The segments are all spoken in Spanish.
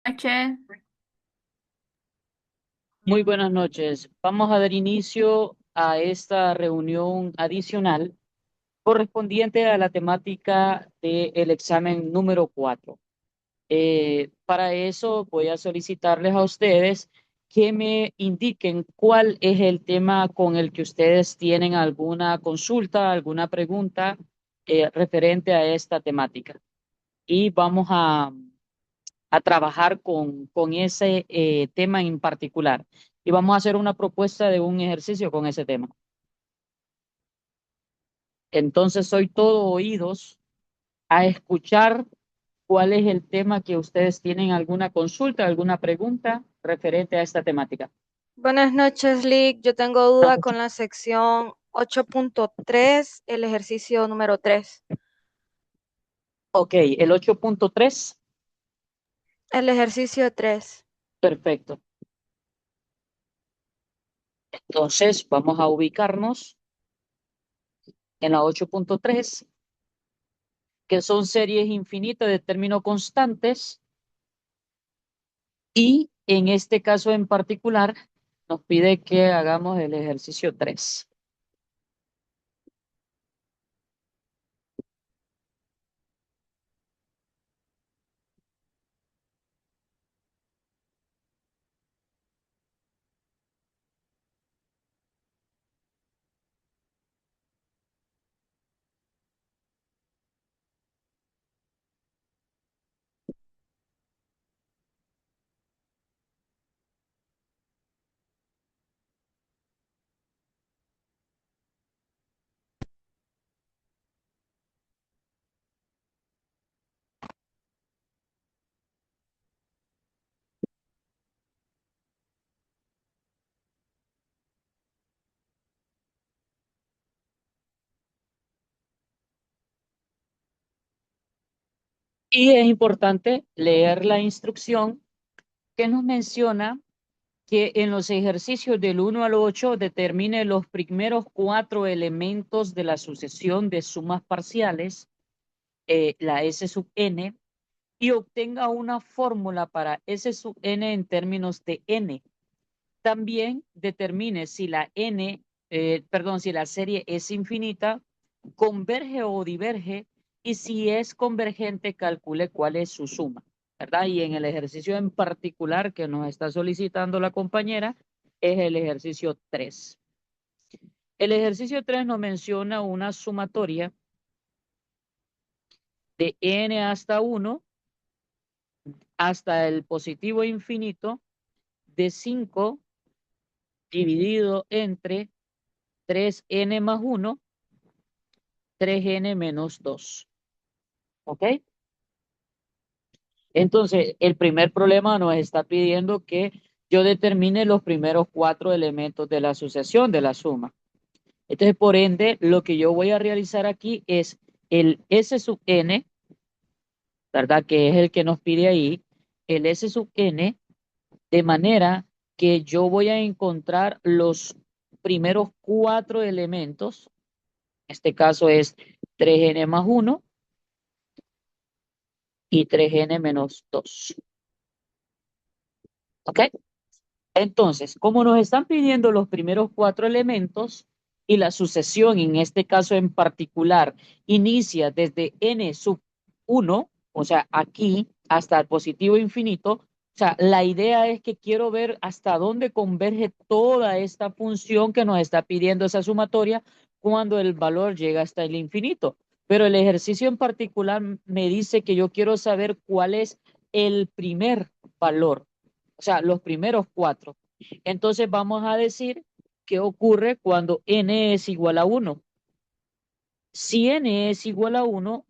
Noches. Muy buenas noches. Vamos a dar inicio a esta reunión adicional correspondiente a la temática del examen número 4. Para eso voy a solicitarles a ustedes que me indiquen cuál es el tema con el que ustedes tienen alguna consulta, alguna pregunta referente a esta temática. Y vamos a trabajar con ese tema en particular. Y vamos a hacer una propuesta de un ejercicio con ese tema. Entonces, soy todo oídos a escuchar cuál es el tema que ustedes tienen alguna consulta, alguna pregunta referente a esta temática. Buenas noches, Lick. Yo tengo duda con la sección 8.3, el ejercicio número 3. Ok, el 8.3, El ejercicio 3. perfecto. Entonces, vamos a ubicarnos en la 8.3, que son series infinitas de términos constantes. Y en este caso en particular, nos pide que hagamos el ejercicio 3. Y es importante leer la instrucción que nos menciona que en los ejercicios del 1 al 8 determine los primeros cuatro elementos de la sucesión de sumas parciales, la S sub n, y obtenga una fórmula para S sub n en términos de n. También determine si la si la serie es infinita, converge o diverge, y si es convergente, calcule cuál es su suma, ¿verdad? Y en el ejercicio en particular que nos está solicitando la compañera es el ejercicio 3. El ejercicio 3 nos menciona una sumatoria de n hasta 1 hasta el positivo infinito de 5 dividido entre 3n más 1, 3n menos 2. ¿Ok? Entonces, el primer problema nos está pidiendo que yo determine los primeros cuatro elementos de la asociación de la suma. Entonces, por ende, lo que yo voy a realizar aquí es el S sub n, ¿verdad? Que es el que nos pide ahí, el S sub n, de manera que yo voy a encontrar los primeros cuatro elementos. En este caso es 3n más 1 y 3n menos 2. ¿Ok? Entonces, como nos están pidiendo los primeros cuatro elementos y la sucesión en este caso en particular inicia desde n sub 1, o sea, aquí hasta el positivo infinito, o sea, la idea es que quiero ver hasta dónde converge toda esta función que nos está pidiendo esa sumatoria cuando el valor llega hasta el infinito. Pero el ejercicio en particular me dice que yo quiero saber cuál es el primer valor, o sea, los primeros cuatro. Entonces vamos a decir qué ocurre cuando n es igual a 1. Si n es igual a 1,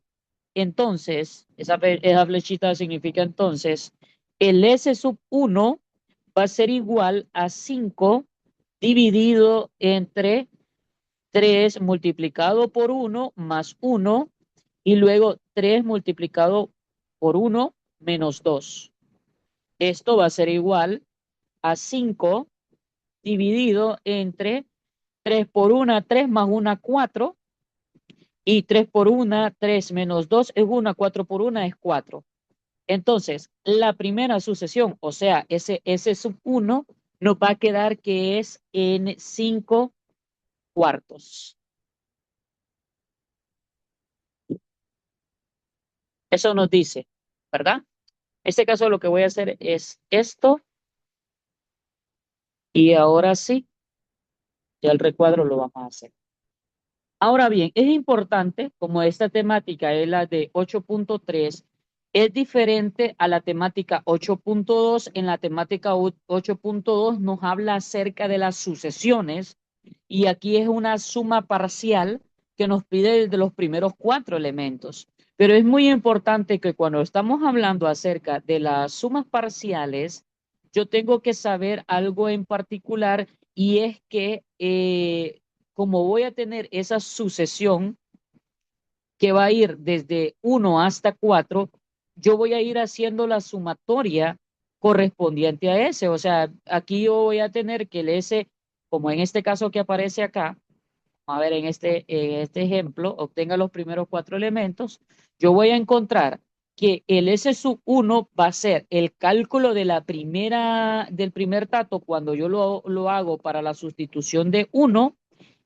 entonces, esa flechita significa entonces, el s sub 1 va a ser igual a 5 dividido entre 3 multiplicado por 1 más 1 y luego 3 multiplicado por 1 menos 2. Esto va a ser igual a 5 dividido entre 3 por 1, 3 más 1, 4. Y 3 por 1, 3 menos 2 es 1, 4 por 1 es 4. Entonces, la primera sucesión, o sea, ese S sub 1, nos va a quedar que es en 5 cuartos. Eso nos dice, ¿verdad? En este caso lo que voy a hacer es esto y ahora sí, ya el recuadro lo vamos a hacer. Ahora bien, es importante, como esta temática es la de 8.3, es diferente a la temática 8.2. En la temática 8.2 nos habla acerca de las sucesiones y aquí es una suma parcial que nos pide de los primeros 4 elementos. Pero es muy importante que cuando estamos hablando acerca de las sumas parciales, yo tengo que saber algo en particular y es que como voy a tener esa sucesión que va a ir desde 1 hasta 4, yo voy a ir haciendo la sumatoria correspondiente a ese. O sea, aquí yo voy a tener que el S, como en este caso que aparece acá, a ver, en este ejemplo, obtenga los primeros 4 elementos, yo voy a encontrar que el S sub 1 va a ser el cálculo de del primer dato cuando yo lo hago para la sustitución de 1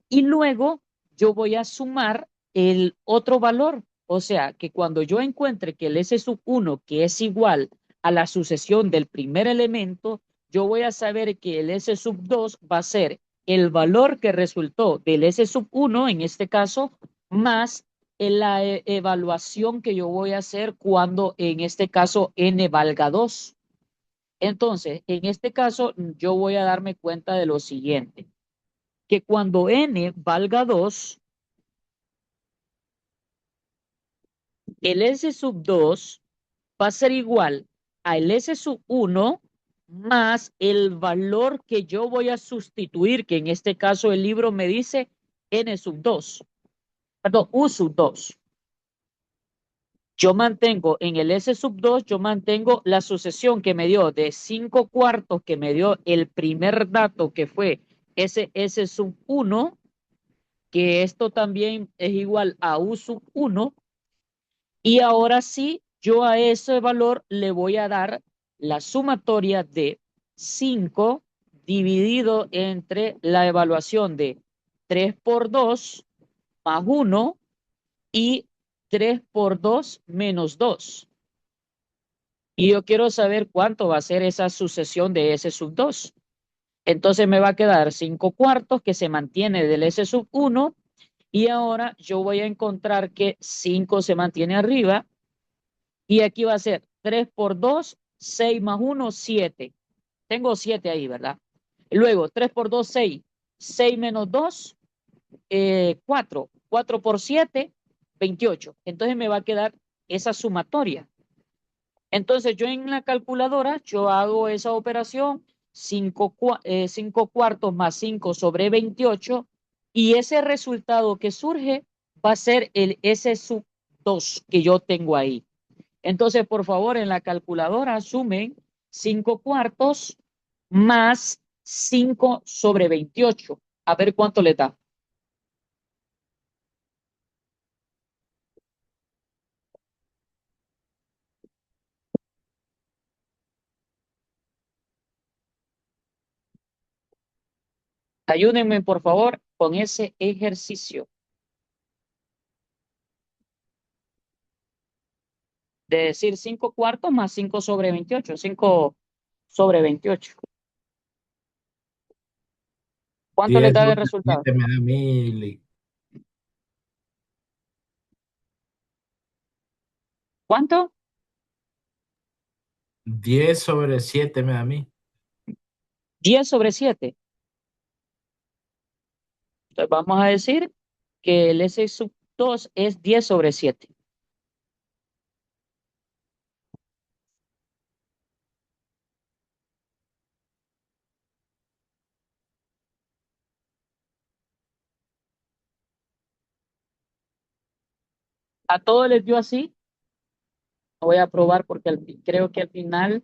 y luego yo voy a sumar el otro valor. O sea, que cuando yo encuentre que el S sub 1, que es igual a la sucesión del primer elemento, yo voy a saber que el S sub 2 va a ser el valor que resultó del S sub 1, en este caso, más en la evaluación que yo voy a hacer cuando en este caso n valga 2. Entonces, en este caso, yo voy a darme cuenta de lo siguiente, que cuando n valga 2, el S sub 2 va a ser igual al S sub 1 más el valor que yo voy a sustituir, que en este caso el libro me dice n sub 2, perdón, u sub 2. Yo mantengo en el S sub 2, yo mantengo la sucesión que me dio de 5 cuartos, que me dio el primer dato que fue ese S sub 1, que esto también es igual a U sub 1, y ahora sí, yo a ese valor le voy a dar la sumatoria de 5 dividido entre la evaluación de 3 por 2 más 1 y 3 por 2 menos 2. Y yo quiero saber cuánto va a ser esa sucesión de S sub 2. Entonces me va a quedar 5 cuartos que se mantiene del S sub 1 y ahora yo voy a encontrar que 5 se mantiene arriba y aquí va a ser 3 por 2, 6 más 1, 7. Tengo 7 ahí, ¿verdad? Luego 3 por 2, 6. 6 menos 2, 4. 4 por 7, 28. Entonces me va a quedar esa sumatoria. Entonces yo en la calculadora, yo hago esa operación, 5 cuartos más 5 sobre 28, y ese resultado que surge va a ser el S sub 2 que yo tengo ahí. Entonces, por favor, en la calculadora sumen 5 cuartos más 5 sobre 28. A ver cuánto le da. Ayúdenme, por favor, con ese ejercicio de decir 5 cuartos más 5 sobre 28. 5 sobre 28. ¿Cuánto le 10 da de sobre resultado? 7 me da 1000. ¿Cuánto? 10 sobre 7 me da a mí. 10 sobre 7. Entonces vamos a decir que el S sub 2 es 10 sobre 7. A todos les dio así. Voy a probar porque creo que al final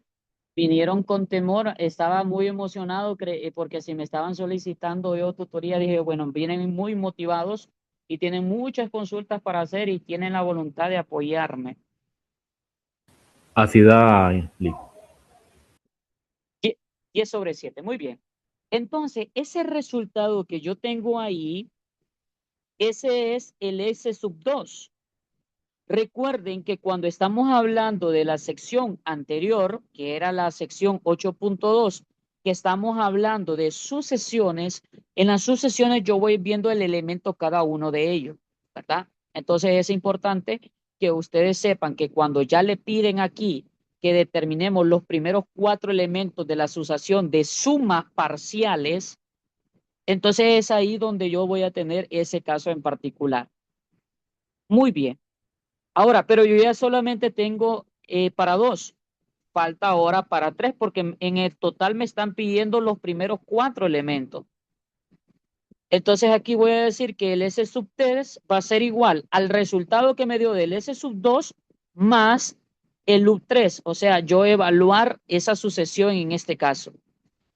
vinieron con temor. Estaba muy emocionado porque si me estaban solicitando yo tutoría, dije, bueno, vienen muy motivados y tienen muchas consultas para hacer y tienen la voluntad de apoyarme. Así da Lick. 10 sobre 7, muy bien. Entonces, ese resultado que yo tengo ahí, ese es el S sub 2. Recuerden que cuando estamos hablando de la sección anterior, que era la sección 8.2, que estamos hablando de sucesiones, en las sucesiones yo voy viendo el elemento cada uno de ellos, ¿verdad? Entonces es importante que ustedes sepan que cuando ya le piden aquí que determinemos los primeros 4 elementos de la sucesión de sumas parciales, entonces es ahí donde yo voy a tener ese caso en particular. Muy bien. Ahora, pero yo ya solamente tengo para 2. Falta ahora para 3 porque en el total me están pidiendo los primeros 4 elementos. Entonces aquí voy a decir que el S sub 3 va a ser igual al resultado que me dio del S sub 2 más el loop 3. O sea, yo evaluar esa sucesión en este caso.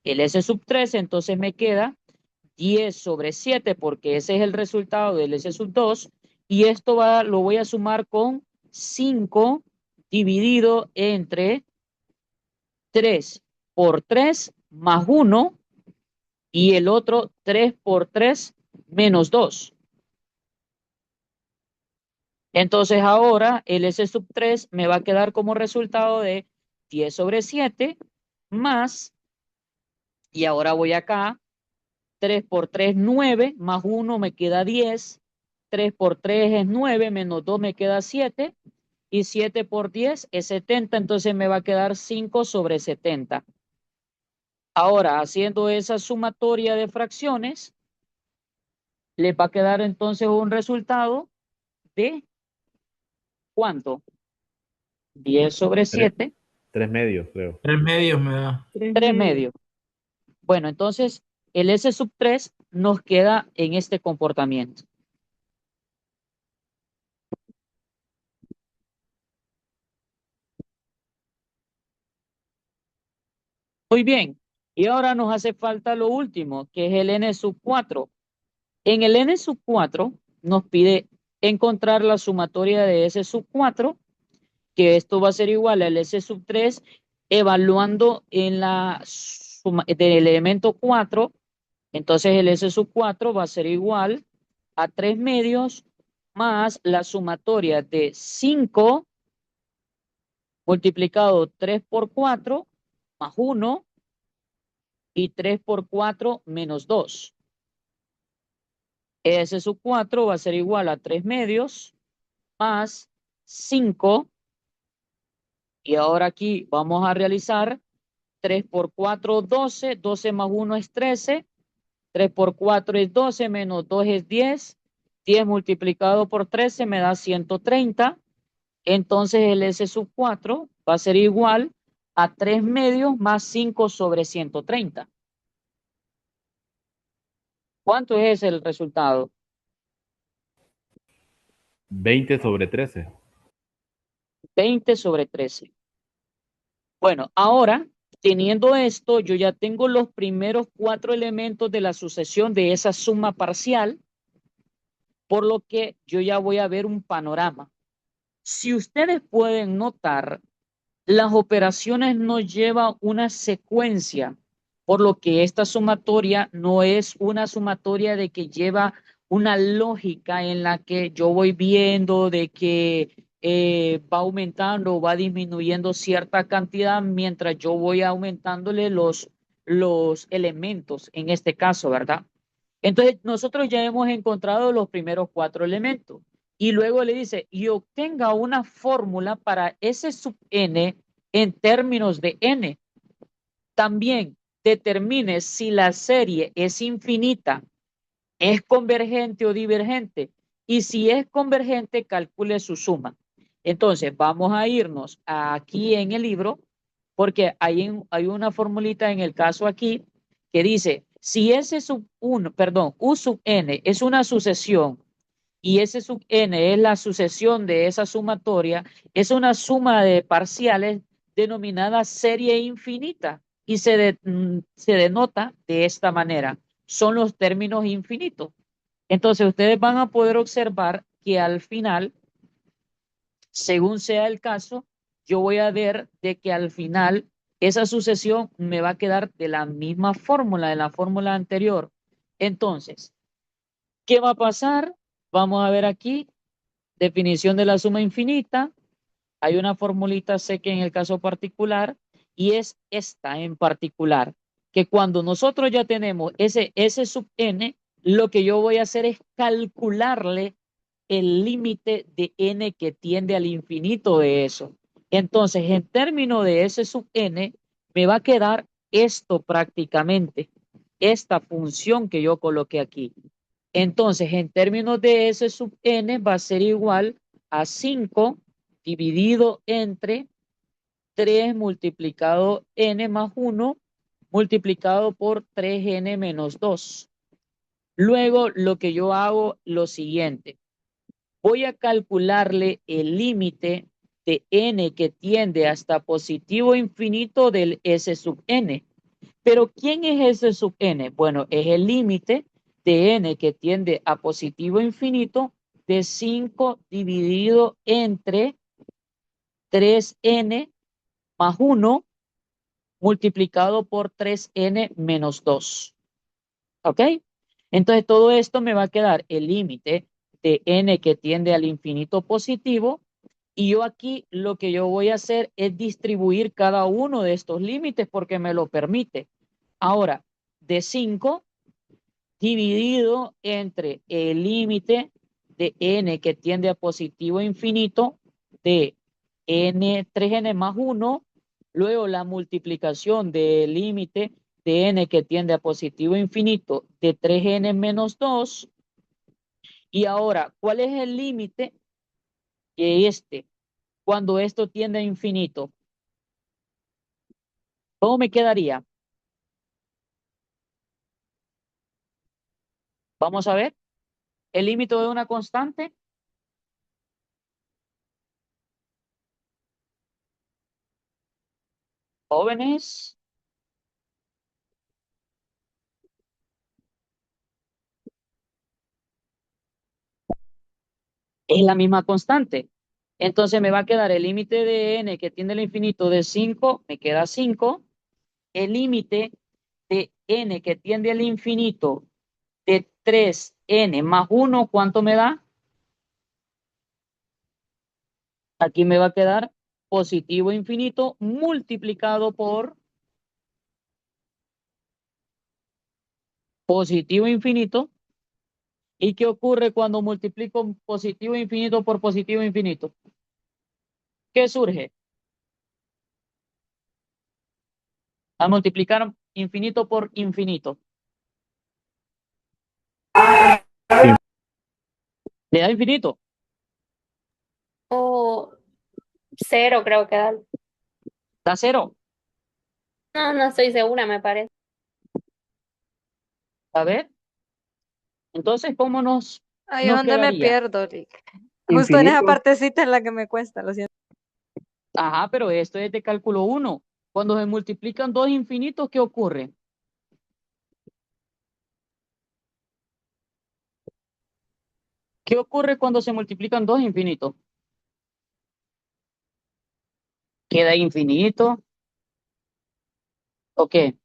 El S sub 3 entonces me queda 10 sobre 7 porque ese es el resultado del S sub 2 y esto lo voy a sumar con 5 dividido entre 3 por 3 más 1 y el otro 3 por 3 menos 2. Entonces ahora el S sub 3 me va a quedar como resultado de 10 sobre 7 más, y ahora voy acá, 3 por 3, 9, más 1 me queda 10, 3 por 3 es 9, menos 2 me queda 7, y 7 por 10 es 70, entonces me va a quedar 5 sobre 70. Ahora, haciendo esa sumatoria de fracciones, les va a quedar entonces un resultado de ¿cuánto? 10 sobre 7. 3 medios, creo. 3 medios me da. 3 medios. Bueno, entonces el S sub 3 nos queda en este comportamiento. Muy bien. Y ahora nos hace falta lo último, que es el N sub 4. En el N sub 4 nos pide encontrar la sumatoria de S sub 4, que esto va a ser igual al S sub 3, evaluando en la suma del elemento 4. Entonces el S sub 4 va a ser igual a 3 medios más la sumatoria de 5 multiplicado 3 por 4 más 1 y 3 por 4 menos 2. S sub 4 va a ser igual a 3 medios más 5. Y ahora aquí vamos a realizar 3 por 4, 12. 12 más 1 es 13. 3 por 4 es 12, menos 2 es 10. 10 multiplicado por 13 me da 130. Entonces el S sub 4 va a ser igual a 3 medios más 5 sobre 130. ¿Cuánto es el resultado? 20 sobre 13. 20 sobre 13. Bueno, ahora, teniendo esto, yo ya tengo los primeros 4 elementos de la sucesión de esa suma parcial, por lo que yo ya voy a ver un panorama. Si ustedes pueden notar, las operaciones nos llevan una secuencia, por lo que esta sumatoria no es una sumatoria de que lleva una lógica en la que yo voy viendo de que va aumentando o va disminuyendo cierta cantidad mientras yo voy aumentándole los elementos, en este caso, ¿verdad? Entonces, nosotros ya hemos encontrado los primeros 4 elementos. Y luego le dice, y obtenga una fórmula para S sub n en términos de n. También determine si la serie es infinita, es convergente o divergente. Y si es convergente, calcule su suma. Entonces, vamos a irnos aquí en el libro, porque hay una formulita en el caso aquí que dice, si S sub 1, perdón, U sub n es una sucesión y S sub n es la sucesión de esa sumatoria, es una suma de parciales denominada serie infinita y se denota de esta manera. Son los términos infinitos. Entonces, ustedes van a poder observar que al final, según sea el caso, yo voy a ver de que al final esa sucesión me va a quedar de la misma fórmula, de la fórmula anterior. Entonces, ¿qué va a pasar? Vamos a ver aquí, definición de la suma infinita. Hay una formulita, sé que en el caso particular, y es esta en particular, que cuando nosotros ya tenemos ese S sub n, lo que yo voy a hacer es calcularle el límite de n que tiende al infinito de eso. Entonces, en términos de S sub n, me va a quedar esto prácticamente, esta función que yo coloqué aquí. Entonces, en términos de S sub n va a ser igual a 5 dividido entre 3 multiplicado n más 1 multiplicado por 3n menos 2. Luego, lo que yo hago lo siguiente. Voy a calcularle el límite de n que tiende hasta positivo infinito del S sub n. Pero ¿quién es S sub n? Bueno, es el límite de n que tiende a positivo infinito de 5 dividido entre 3n más 1 multiplicado por 3n menos 2. ¿Ok? Entonces todo esto me va a quedar el límite de n que tiende al infinito positivo, y yo aquí lo que yo voy a hacer es distribuir cada uno de estos límites porque me lo permite. Ahora, de 5 dividido entre el límite de n que tiende a positivo infinito de 3n más 1, luego la multiplicación del límite de n que tiende a positivo infinito de 3n menos 2, y ahora, ¿cuál es el límite de cuando esto tiende a infinito? ¿Cómo me quedaría? Vamos a ver, el límite de una constante. Jóvenes, es la misma constante. Entonces me va a quedar el límite de n que tiende al infinito de 5, me queda 5. El límite de n que tiende al infinito de 3n más 1, ¿cuánto me da? Aquí me va a quedar positivo infinito multiplicado por positivo infinito. ¿Y qué ocurre cuando multiplico positivo infinito por positivo infinito? ¿Qué surge? Al multiplicar infinito por infinito, le da infinito. O cero creo que da. Da cero. No, no estoy segura, me parece. A ver, entonces, ¿cómo Ahí es nos donde me quedaría? pierdo, Lick. Justo en esa Infinito. partecita en la que me cuesta, lo siento. Ajá, pero esto es de cálculo 1. Cuando se multiplican dos infinitos, ¿qué ocurre? ¿Qué ocurre cuando se multiplican dos infinitos? ¿Queda infinito? ¿O qué?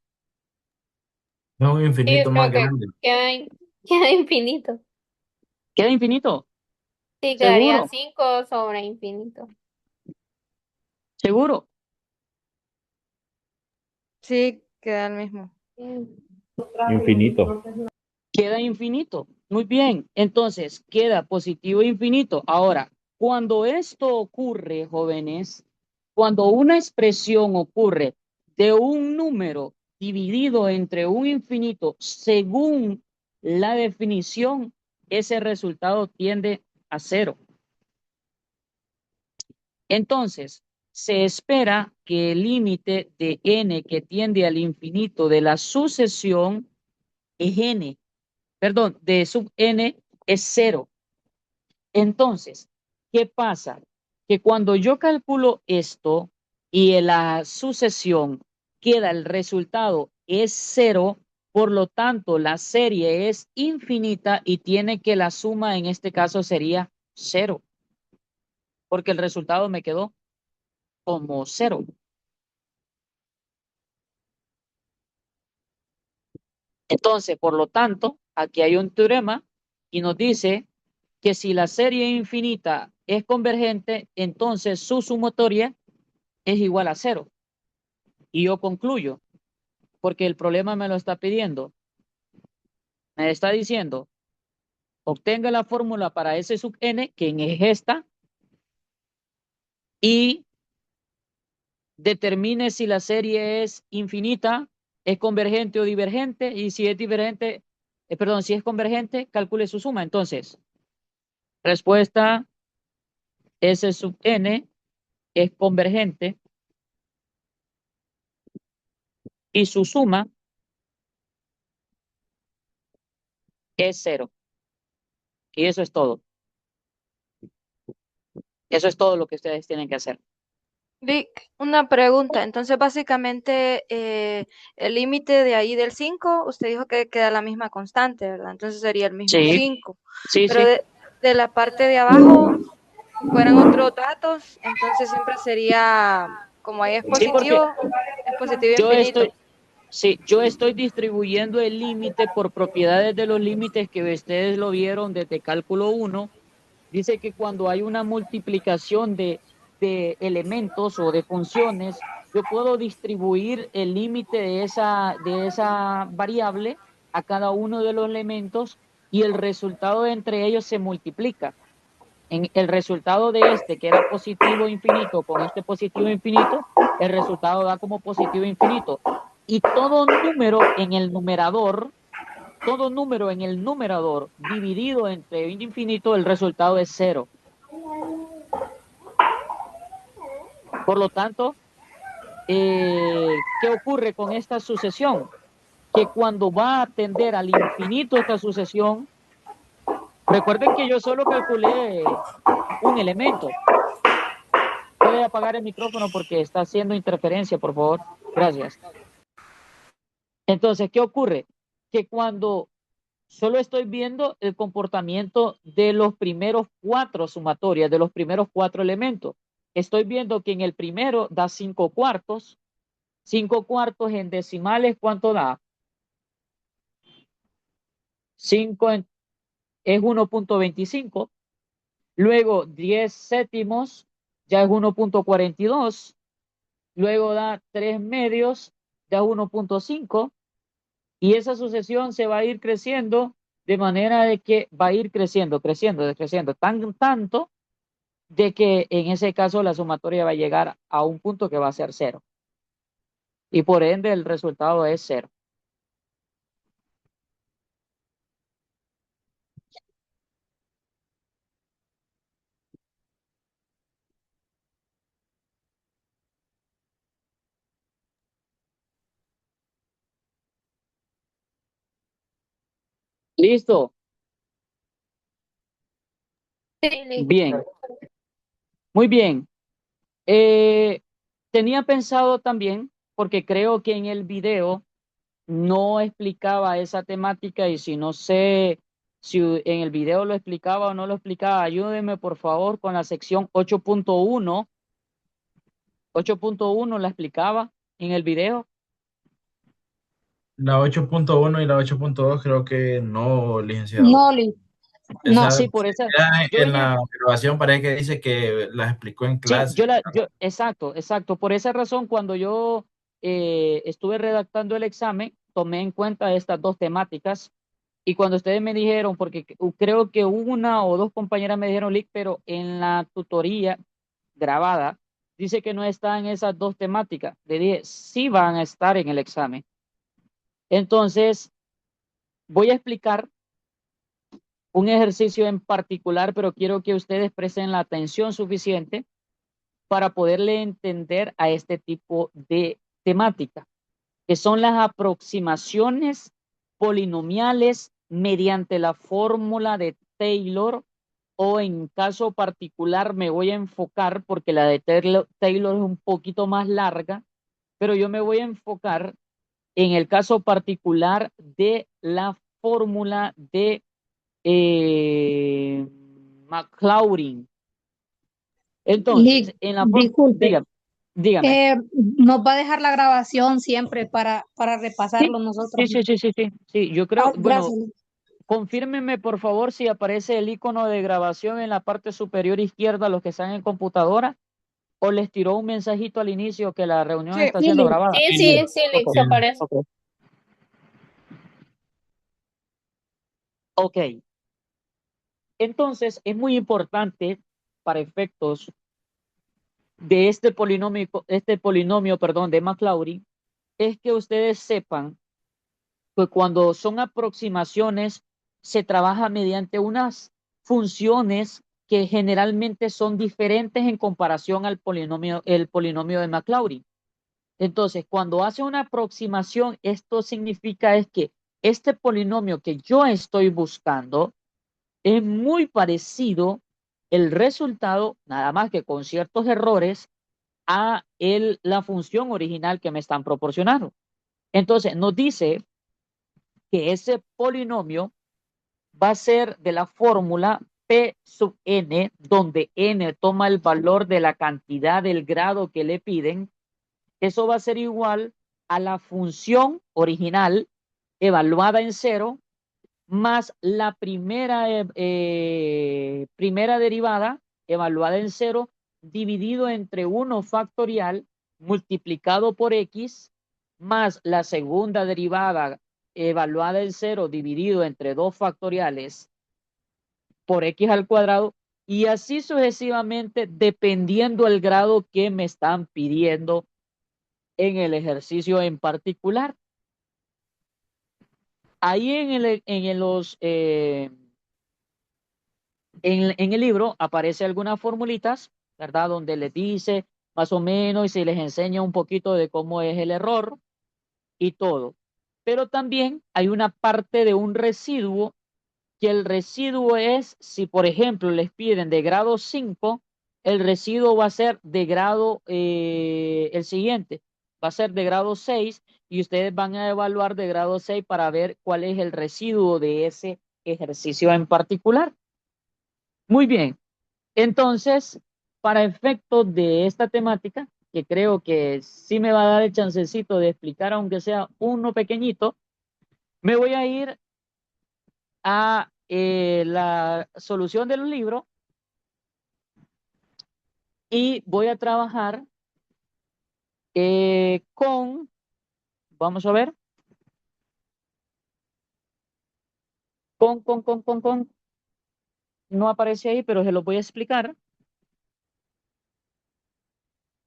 Es un Sí, yo infinito más creo que grande. queda infinito. ¿Queda infinito? Sí, quedaría ¿Seguro? 5 sobre infinito. ¿Seguro? Sí, queda el mismo. Infinito. Queda infinito. Muy bien. Entonces, queda positivo infinito. Ahora, cuando esto ocurre, jóvenes, cuando una expresión ocurre de un número dividido entre un infinito según la definición, ese resultado tiende a cero. Entonces, se espera que el límite de n que tiende al infinito de la sucesión es n, perdón, de sub n es cero. Entonces, ¿qué pasa? Que cuando yo calculo esto y en la sucesión queda el resultado es cero, por lo tanto la serie es infinita y tiene que la suma en este caso sería cero, porque el resultado me quedó como 0. Entonces, por lo tanto, aquí hay un teorema y nos dice que si la serie infinita es convergente, entonces su sumatoria es igual a 0. Y yo concluyo, porque el problema me lo está pidiendo. Me está diciendo, obtenga la fórmula para S sub n, que es esta, y determine si la serie es infinita, es convergente o divergente, y si es divergente, perdón, si es convergente, calcule su suma. Entonces, respuesta S sub n es convergente y su suma es 0. Y eso es todo. Eso es todo lo que ustedes tienen que hacer. Vic, una pregunta. Entonces, básicamente, el límite de ahí del 5, usted dijo que queda la misma constante, ¿verdad? Entonces sería el mismo Sí, 5. sí, Pero sí. de la parte de abajo, fueran otros datos, entonces siempre sería, como ahí Sí, porque es positivo yo infinito. estoy, sí, yo estoy distribuyendo el límite por propiedades de los límites que ustedes lo vieron desde cálculo 1. Dice que cuando hay una multiplicación de elementos o de funciones, yo puedo distribuir el límite de esa variable a cada uno de los elementos y el resultado entre ellos se multiplica. En el resultado de este, que era positivo infinito, con este positivo infinito, el resultado da como positivo infinito. Y todo número en el numerador dividido entre infinito, el resultado es 0. Por lo tanto, ¿qué ocurre con esta sucesión? Que cuando va a tender al infinito esta sucesión, recuerden que yo solo calculé un elemento. Puede apagar el micrófono porque está haciendo interferencia, por favor. Gracias. Entonces, ¿qué ocurre? Que cuando solo estoy viendo el comportamiento de los primeros 4 sumatorias, de los primeros 4 elementos, estoy viendo que en el primero da 5 cuartos. 5 cuartos en decimales, ¿cuánto da? 5 es 1.25. Luego 10 séptimos ya es 1.42. Luego da 3 medios, da 1.5. Y esa sucesión se va a ir creciendo de manera de que va a ir creciendo, tanto de que en ese caso la sumatoria va a llegar a un punto que va a ser 0. Y por ende el resultado es 0. ¿Listo? Sí, listo. Bien, muy bien. Tenía pensado también, porque creo que en el video no explicaba esa temática y si no sé si en el video lo explicaba o no lo explicaba, ayúdenme por favor con la sección 8.1. 8.1 la explicaba en el video. La 8.1 y la 8.2 creo que no, licenciado. No, Liz, Esa, no. Sí, por esa. Yo en en el, la grabación parece que dice que las explicó en sí, clase. exacto. Por esa razón, cuando yo estuve redactando el examen, tomé en cuenta estas dos temáticas. Y cuando ustedes me dijeron, porque creo que una o dos compañeras me dijeron, Lick, pero en la tutoría grabada dice que no están esas dos temáticas. Le dije, sí van a estar en el examen. Entonces, voy a explicar un ejercicio en particular, pero quiero que ustedes presten la atención suficiente para poderle entender a este tipo de temática, que son las aproximaciones polinomiales mediante la fórmula de Taylor, o en caso particular me voy a enfocar, porque la de Taylor es un poquito más larga, pero yo me voy a enfocar en el caso particular de la fórmula de Maclaurin. Entonces, Liz, disculpe, dígame. Dígame. Nos va a dejar la grabación siempre para Sí, repasarlo nosotros. sí. Yo creo, bueno, Gracias. confírmenme por favor si aparece el icono de grabación en la parte superior izquierda a los que están en computadora o les tiró un mensajito al inicio que la reunión Sí, está siendo Lili. grabada. Sí, Sí, sí, Liz. sí, Ok, Lix, aparece. ok, ok. Entonces, es muy importante para efectos de este polinomio, perdón, de Maclaurin, es que ustedes sepan que cuando son aproximaciones se trabaja mediante unas funciones que generalmente son diferentes en comparación al polinomio, el polinomio de Maclaurin. Entonces, cuando hace una aproximación, esto significa es que este polinomio que yo estoy buscando es muy parecido el resultado, nada más que con ciertos errores, a la función original que me están proporcionando. Entonces, nos dice que ese polinomio va a ser de la fórmula P sub n, donde n toma el valor de la cantidad del grado que le piden. Eso va a ser igual a la función original evaluada en cero más la primera derivada evaluada en cero dividido entre 1 factorial multiplicado por x más la segunda derivada evaluada en cero dividido entre 2 factoriales por x al cuadrado y así sucesivamente dependiendo el grado que me están pidiendo en el ejercicio en particular. Ahí en el libro aparece algunas formulitas, ¿verdad? Donde les dice más o menos y se les enseña un poquito de cómo es el error y todo. Pero también hay una parte de un residuo, que el residuo es, si por ejemplo les piden de grado 5, el residuo va a ser de grado, el siguiente, va a ser de grado 6 y ustedes van a evaluar de grado 6 para ver cuál es el residuo de ese ejercicio en particular. Muy bien, entonces, para efectos de esta temática, que creo que sí me va a dar el chancecito de explicar, aunque sea uno pequeñito, me voy a ir a la solución del libro y voy a trabajar vamos a ver, no aparece ahí, pero se lo voy a explicar.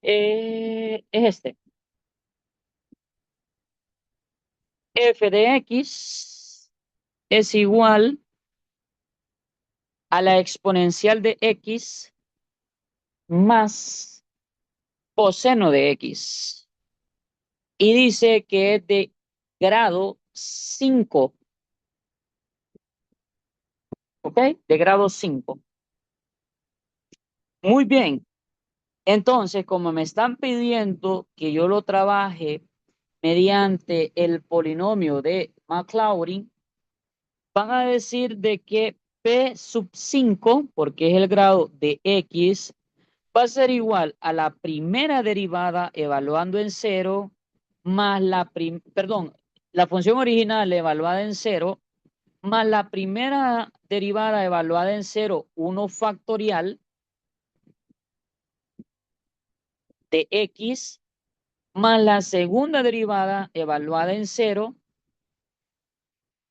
Es este. F de X es igual a la exponencial de X más coseno de X. Y dice que es de grado 5. ¿Ok? De grado 5. Muy bien. Entonces, como me están pidiendo que yo lo trabaje mediante el polinomio de Maclaurin, van a decir de que P sub 5, porque es el grado de X, va a ser igual a la primera derivada evaluando en cero más la función original evaluada en cero más la primera derivada evaluada en cero, 1 factorial de X más la segunda derivada evaluada en cero,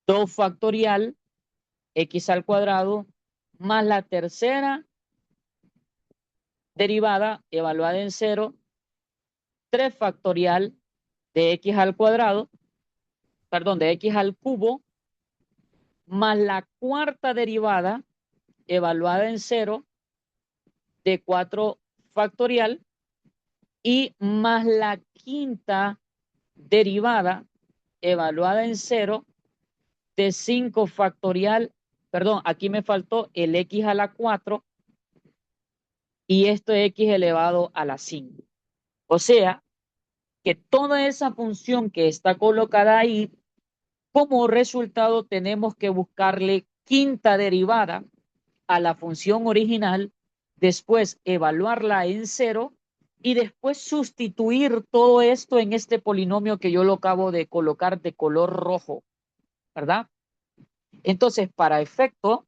2 factorial X al cuadrado más la tercera derivada evaluada en cero, 3 factorial de X al cuadrado, perdón, de X al cubo, más la cuarta derivada evaluada en cero de 4 factorial y más la quinta derivada evaluada en cero de 5 factorial, perdón, aquí me faltó el X a la 4 y esto es X elevado a la 5. O sea, que toda esa función que está colocada ahí, como resultado tenemos que buscarle quinta derivada a la función original, después evaluarla en cero y después sustituir todo esto en este polinomio que yo lo acabo de colocar de color rojo, ¿verdad? Entonces, para efecto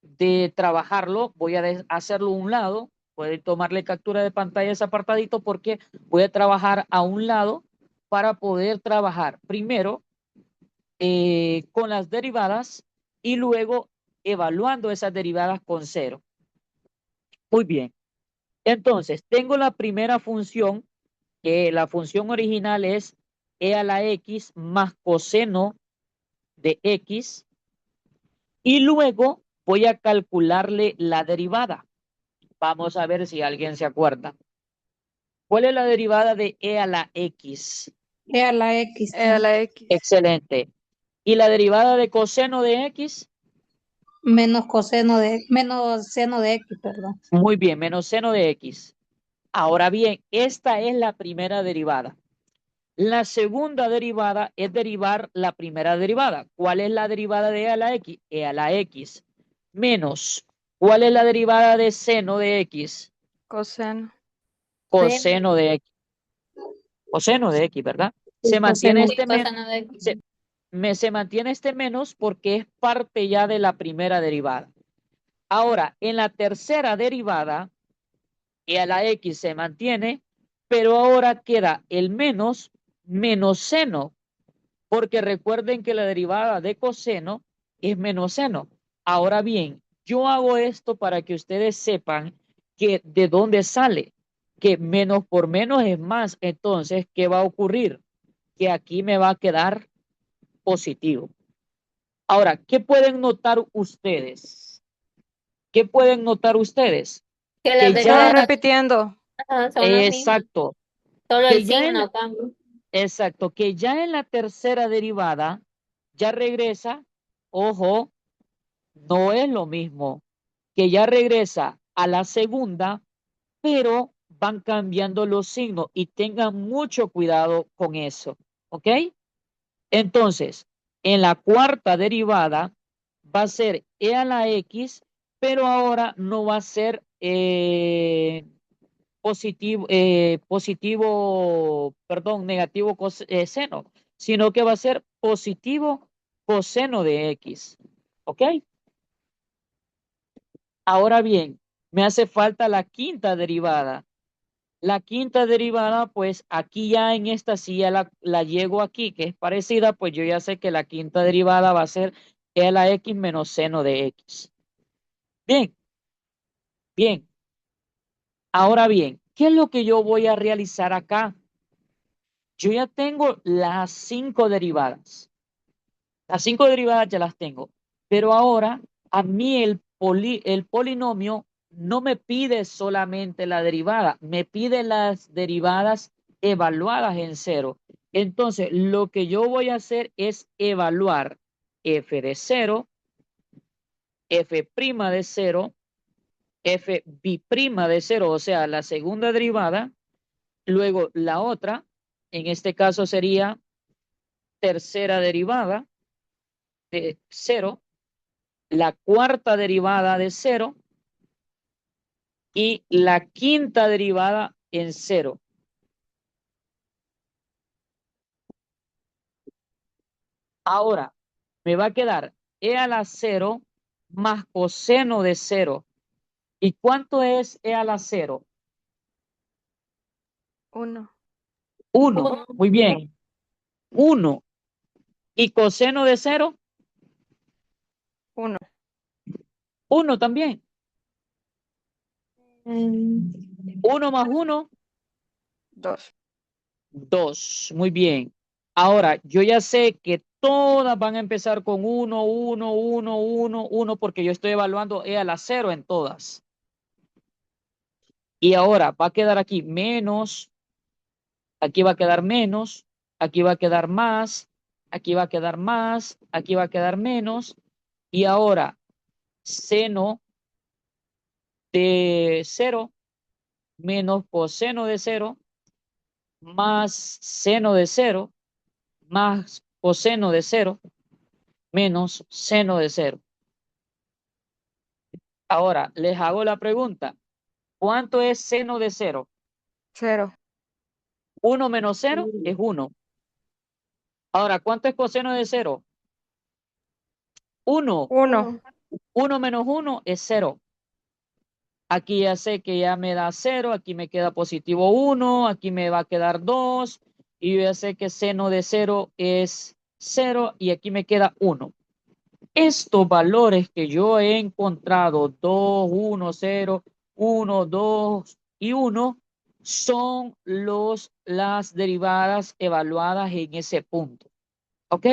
de trabajarlo, voy a hacerlo a un lado. Pueden tomarle captura de pantalla a ese apartadito porque voy a trabajar a un lado para poder trabajar primero con las derivadas y luego evaluando esas derivadas con cero. Muy bien. Entonces, tengo la primera función, que la función original es e a la x más coseno de x, y luego voy a calcularle la derivada. Vamos a ver si alguien se acuerda. ¿Cuál es la derivada de e a la x? E a la X. A la X. Excelente. ¿Y la derivada de coseno de x? Menos seno de X, perdón. Muy bien, menos seno de x. Ahora bien, esta es la primera derivada. La segunda derivada es derivar la primera derivada. ¿Cuál es la derivada de e a la x? E a la x menos. ¿Cuál es la derivada de seno de x? Coseno. Coseno de x. Coseno de x, ¿verdad? Se mantiene Coseno. Sí, este menos. coseno de X. Se mantiene este menos porque es parte ya de la primera derivada. Ahora, en la tercera derivada, e a la x se mantiene, pero ahora queda el menos seno, porque recuerden que la derivada de coseno es menos seno. Ahora bien, yo hago esto para que ustedes sepan que de dónde sale, que menos por menos es más. Entonces, ¿qué va a ocurrir? Que aquí me va a quedar positivo. Ahora, ¿qué pueden notar ustedes? ¿Qué pueden notar ustedes? Que Que las ya, Solo derivadas repitiendo. son las mismas. exacto, Solo el que ya signo cambia. exacto, que ya en la tercera derivada ya regresa, ojo, no es lo mismo, que ya regresa a la segunda, pero van cambiando los signos y tengan mucho cuidado con eso, ¿ok? Entonces, en la cuarta derivada va a ser e a la x, pero ahora no va a ser negativo seno, sino que va a ser positivo coseno de x. ¿Ok? Ahora bien, me hace falta la quinta derivada. La quinta derivada, pues aquí ya en esta sí ya la llego aquí, que es parecida, pues yo ya sé que la quinta derivada va a ser e a la x menos seno de x. Bien, bien. Ahora bien, ¿qué es lo que yo voy a realizar acá? Yo ya tengo las 5 derivadas. Las 5 derivadas ya las tengo. Pero ahora a mí el polinomio no me pide solamente la derivada, me pide las derivadas evaluadas en cero. Entonces, lo que yo voy a hacer es evaluar f de 0, f' de 0, f bi'prima de 0, o sea, la segunda derivada, luego la otra, en este caso sería tercera derivada de 0, la cuarta derivada de 0 y la quinta derivada en 0. Ahora, me va a quedar e a la 0 más coseno de 0. ¿Y cuánto es e a la 0? 1. 1. Uno. Muy bien. 1. ¿Y coseno de 0? 1. 1 también. 1 más 1, 2. 2. Muy bien. Ahora, yo ya sé que todas van a empezar con 1, 1, 1, 1, 1, porque yo estoy evaluando e a la 0 en todas. Y ahora va a quedar aquí menos, aquí va a quedar menos, aquí va a quedar más, aquí va a quedar más, aquí va a quedar menos. Y ahora, seno de 0 menos coseno de 0 más seno de 0 más coseno de 0 menos seno de 0. Ahora, les hago la pregunta. ¿Cuánto es seno de 0? 0. 1 menos 0 es 1. Ahora, ¿cuánto es coseno de 0? 1. 1. 1 menos 1 es 0. Aquí ya sé que ya me da 0, aquí me queda positivo 1, aquí me va a quedar 2, y yo ya sé que seno de 0 es 0, y aquí me queda 1. Estos valores que yo he encontrado, 2, 1, 0, 1, 2 y 1, son las derivadas evaluadas en ese punto. ¿Ok?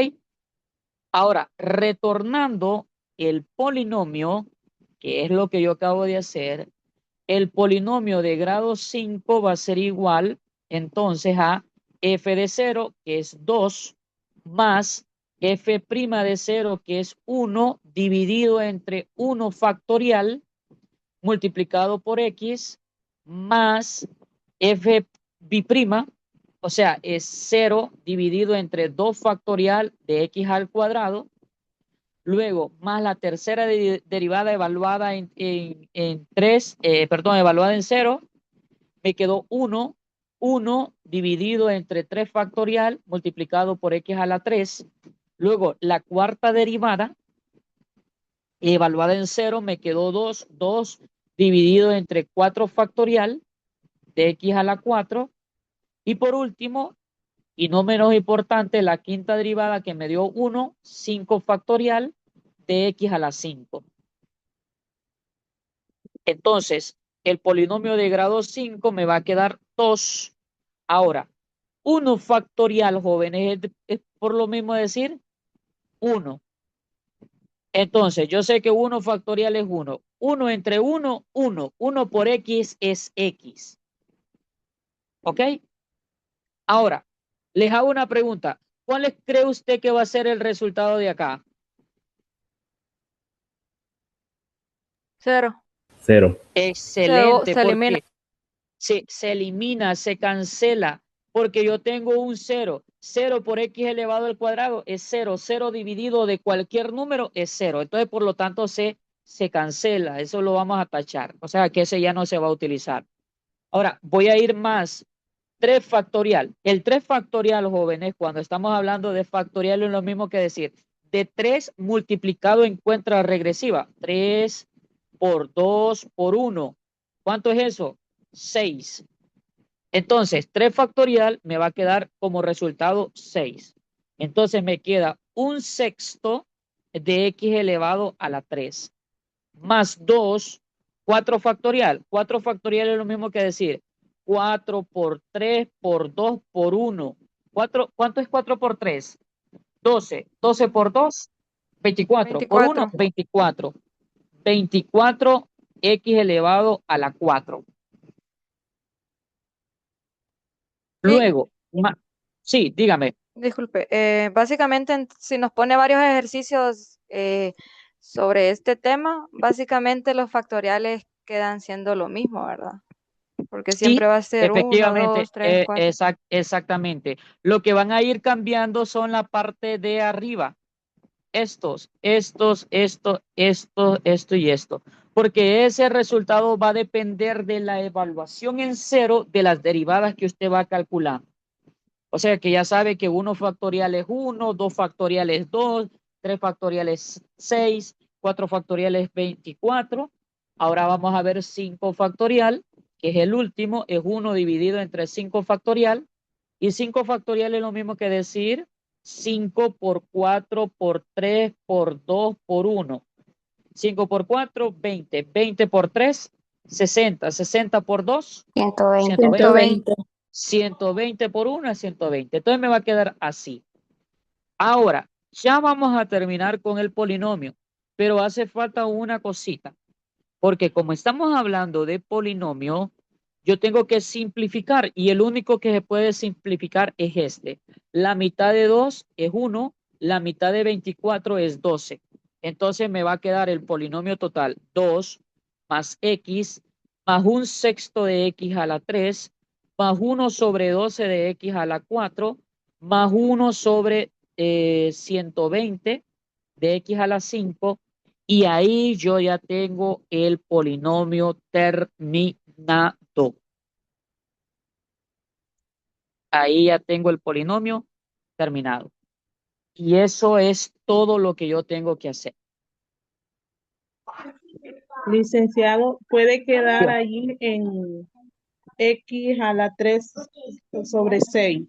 Ahora, retornando el polinomio, que es lo que yo acabo de hacer, el polinomio de grado 5 va a ser igual entonces a f de 0, que es 2, más f' de 0, que es 1, dividido entre 1 factorial, multiplicado por x, más f biprima, o sea, es 0 dividido entre 2 factorial de x al cuadrado, luego más la tercera derivada evaluada en 3, evaluada en 0, me quedó 1, 1 dividido entre 3 factorial multiplicado por x a la 3, luego la cuarta derivada evaluada en 0 me quedó 2, 2 dividido entre 4 factorial de x a la 4, y por último, y no menos importante, la quinta derivada que me dio 1, 5 factorial de x a la 5. Entonces, el polinomio de grado 5 me va a quedar 2. Ahora, 1 factorial, jóvenes, es por lo mismo decir 1. Entonces, yo sé que 1 factorial es 1. 1 entre 1, 1. 1 por x es x. ¿Ok? Ahora, les hago una pregunta. ¿Cuál cree usted que va a ser el resultado de acá? 0. 0. Excelente, Se elimina. porque se elimina, se cancela, porque yo tengo un 0. 0 por x elevado al cuadrado es 0. 0 dividido de cualquier número es 0. Entonces, por lo tanto, se cancela. Eso lo vamos a tachar. O sea, que ese ya no se va a utilizar. Ahora, voy a ir más. 3 factorial. El 3 factorial, jóvenes, cuando estamos hablando de factorial es lo mismo que decir de 3 multiplicado en cuenta regresiva. 3 por 2 por 1. ¿Cuánto es eso? 6. Entonces, 3 factorial me va a quedar como resultado 6. Entonces me queda un sexto de x elevado a la 3. Más 2, 4 factorial. 4 factorial es lo mismo que decir 4 por 3 por 2 por 1. ¿Cuánto es 4 por 3? 12. 12 por 2, 24. Por 1, 24. 24. 24 x elevado a la 4. Y, Luego, sí, dígame. disculpe, básicamente si nos pone varios ejercicios sobre este tema, básicamente los factoriales quedan siendo lo mismo, ¿verdad? Porque Sí, siempre va a ser 1, efectivamente, 2, 3, 4. exactamente. Lo que van a ir cambiando son la parte de arriba. Esto y esto. Porque ese resultado va a depender de la evaluación en 0 de las derivadas que usted va calculando. O sea que ya sabe que 1 factorial es 1, 2 factorial es 2, 3 factorial es 6, 4 factorial es 24. Ahora vamos a ver 5 factorial, que es el último, es 1 dividido entre 5 factorial. Y 5 factorial es lo mismo que decir 5 por 4 por 3 por 2 por 1. 5 por 4, 20. 20 por 3, 60. 60 por 2, 120. 120. 120 por 1 es 120. Entonces me va a quedar así. Ahora, ya vamos a terminar con el polinomio, pero hace falta una cosita, porque como estamos hablando de polinomio, yo tengo que simplificar y el único que se puede simplificar es este. La mitad de 2 es 1, la mitad de 24 es 12. Entonces me va a quedar el polinomio total 2 más x más un sexto de x a la 3 más 1 sobre 12 de x a la 4 más 1 sobre 120 de x a la 5, y ahí yo ya tengo el polinomio terminado. Ahí ya tengo el polinomio terminado. Y eso es todo lo que yo tengo que hacer. Licenciado, puede quedar Bien. ahí en X a la 3 sobre 6.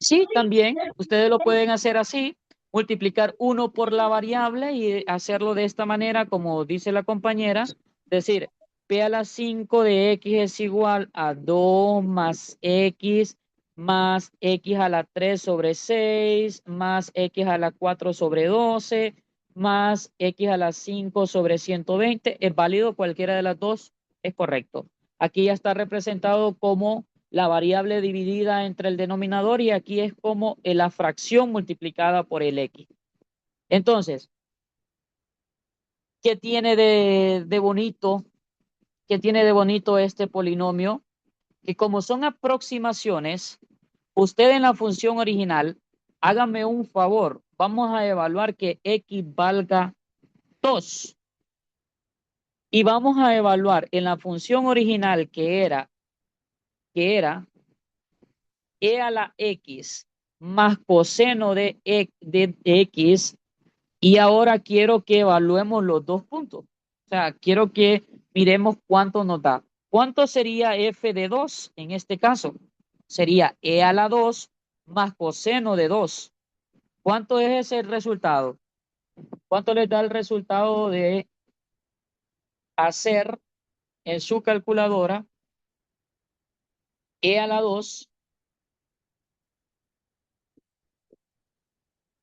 Sí, también ustedes lo pueden hacer así, multiplicar 1 por la variable y hacerlo de esta manera, como dice la compañera, decir, P a la 5 de X es igual a 2 más X a la 3 sobre 6 más X a la 4 sobre 12 más X a la 5 sobre 120. ¿Es válido? Cualquiera de las dos es correcto. Aquí ya está representado como la variable dividida entre el denominador y aquí es como la fracción multiplicada por el X. Entonces, ¿qué tiene de bonito? ¿Qué tiene de bonito este polinomio? Que como son aproximaciones, usted en la función original, hágame un favor, vamos a evaluar que X valga 2. Y vamos a evaluar en la función original que era e a la x más coseno de x, y ahora quiero que evaluemos los dos puntos. O sea, quiero que miremos cuánto nos da. ¿Cuánto sería f de 2 en este caso? Sería e a la 2 más coseno de 2. ¿Cuánto es ese resultado? ¿Cuánto les da el resultado de hacer en su calculadora e a la 2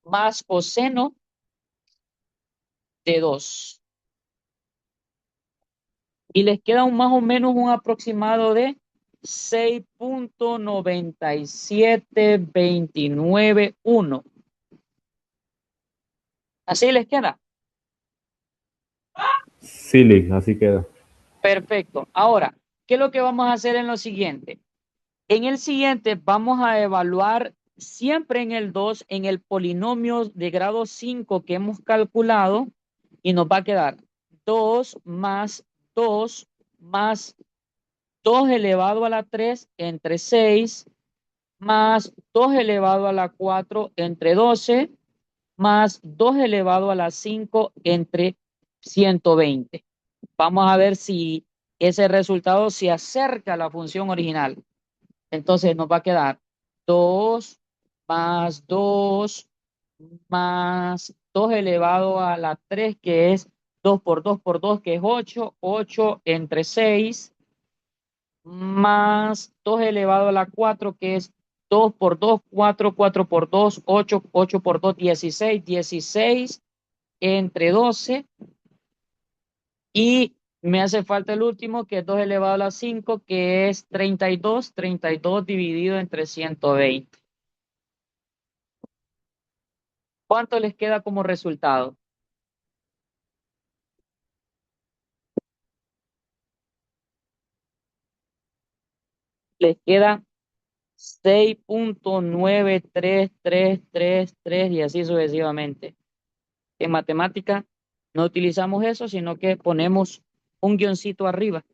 más coseno de 2? Y les queda más o menos un aproximado de 6.97291. Así les queda. Sí, Lick, así queda. Perfecto. Ahora, ¿qué es lo que vamos a hacer en lo siguiente? En el siguiente vamos a evaluar siempre en el 2, en el polinomio de grado 5 que hemos calculado, y nos va a quedar 2 más 2 más 2 elevado a la 3 entre 6 más 2 elevado a la 4 entre 12 más 2 elevado a la 5 entre 120. Vamos a ver si ese resultado se acerca a la función original. Entonces nos va a quedar 2 más 2 más 2 elevado a la 3, que es 2 por 2 por 2, que es 8, 8 entre 6, más 2 elevado a la 4, que es 2 por 2, 4, 4 por 2, 8, 8 por 2, 16, 16 entre 12, y me hace falta el último, que es 2 elevado a la 5, que es 32, 32 dividido entre 120. ¿Cuánto les queda como resultado? Les queda 6.93333 y así sucesivamente. En matemática no utilizamos eso, sino que ponemos un guioncito arriba.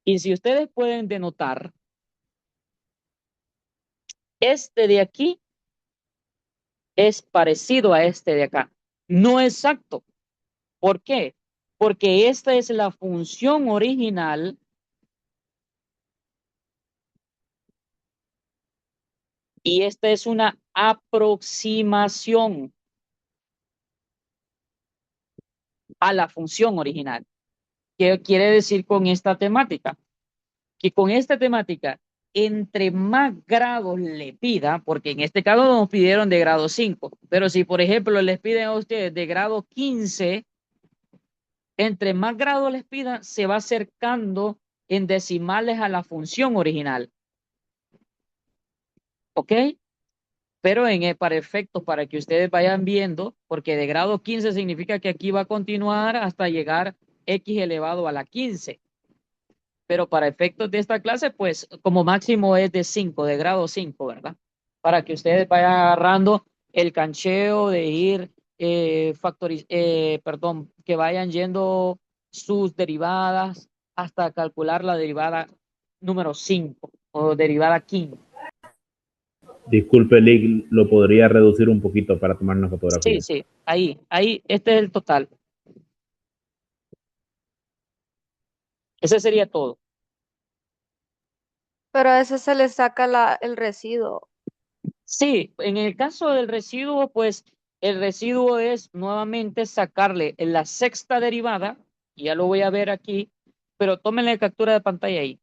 Y si ustedes pueden denotar, este de aquí es parecido a este de acá. No exacto. ¿Por qué? Porque esta es la función original y esta es una aproximación a la función original. ¿Qué quiere decir con esta temática? Que con esta temática, entre más grados le pida, porque en este caso nos pidieron de grado 5, pero si por ejemplo les piden a ustedes de grado 15, entre más grados les pidan, se va acercando en decimales a la función original. ¿Ok? Pero para efectos, para que ustedes vayan viendo, porque de grado 15 significa que aquí va a continuar hasta llegar x elevado a la 15. Pero para efectos de esta clase, pues como máximo es de 5, de grado 5, ¿verdad? Para que ustedes vayan agarrando el cancheo de ir, que vayan yendo sus derivadas hasta calcular la derivada número 5 o derivada quinta. Disculpe, Lick, lo podría reducir un poquito para tomar una fotografía. Sí, ahí, este es el total. Ese sería todo. Pero a ese se le saca el residuo. Sí, en el caso del residuo, pues el residuo es nuevamente sacarle la sexta derivada, y ya lo voy a ver aquí, pero tómenle captura de pantalla ahí.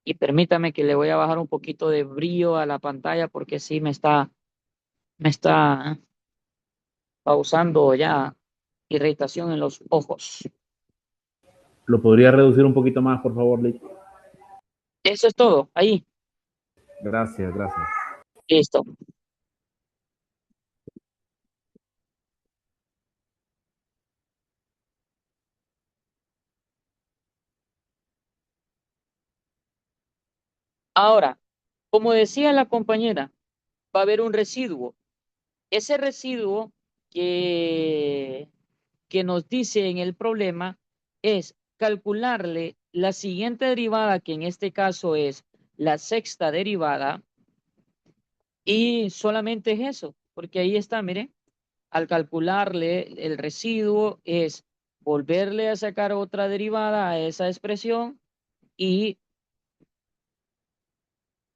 Y permítame que le voy a bajar un poquito de brillo a la pantalla porque sí me está causando ya irritación en los ojos. ¿Lo podría reducir un poquito más, por favor, Lick? Eso es todo, ahí, Gracias, gracias. listo. Ahora, como decía la compañera, va a haber un residuo. Ese residuo que nos dice en el problema es calcularle la siguiente derivada, que en este caso es la sexta derivada, y solamente es eso, porque ahí está, mire, al calcularle el residuo es volverle a sacar otra derivada a esa expresión y,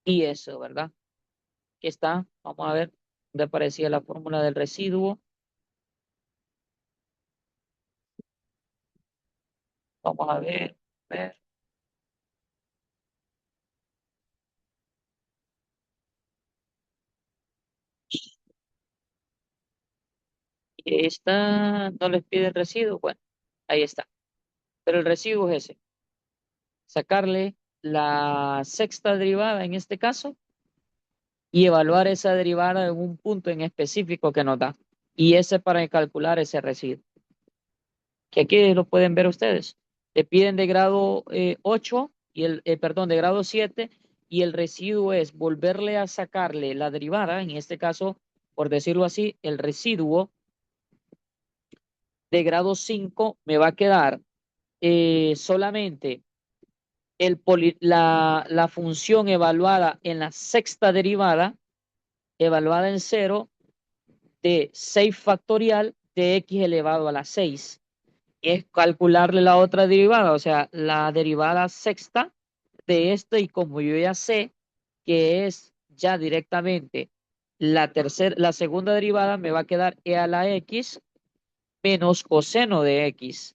y eso, ¿verdad? Que está, vamos a ver, dónde aparecía la fórmula del residuo. Vamos a ver, ver. Esta no les pide el residuo, bueno, ahí está. Pero el residuo es ese. Sacarle la sexta derivada en este caso y evaluar esa derivada en un punto en específico que nos da. Y ese para calcular ese residuo. Que aquí lo pueden ver ustedes. Le piden de grado 8 y perdón, de grado 7 y el residuo es volverle a sacarle la derivada, en este caso, por decirlo así, el residuo de grado 5 me va a quedar solamente la función evaluada en la sexta derivada, evaluada en 0, de 6 factorial de x elevado a la 6. Es calcularle la otra derivada, o sea, la derivada sexta de esto, y como yo ya sé que es ya directamente la segunda derivada, me va a quedar e a la x menos coseno de x.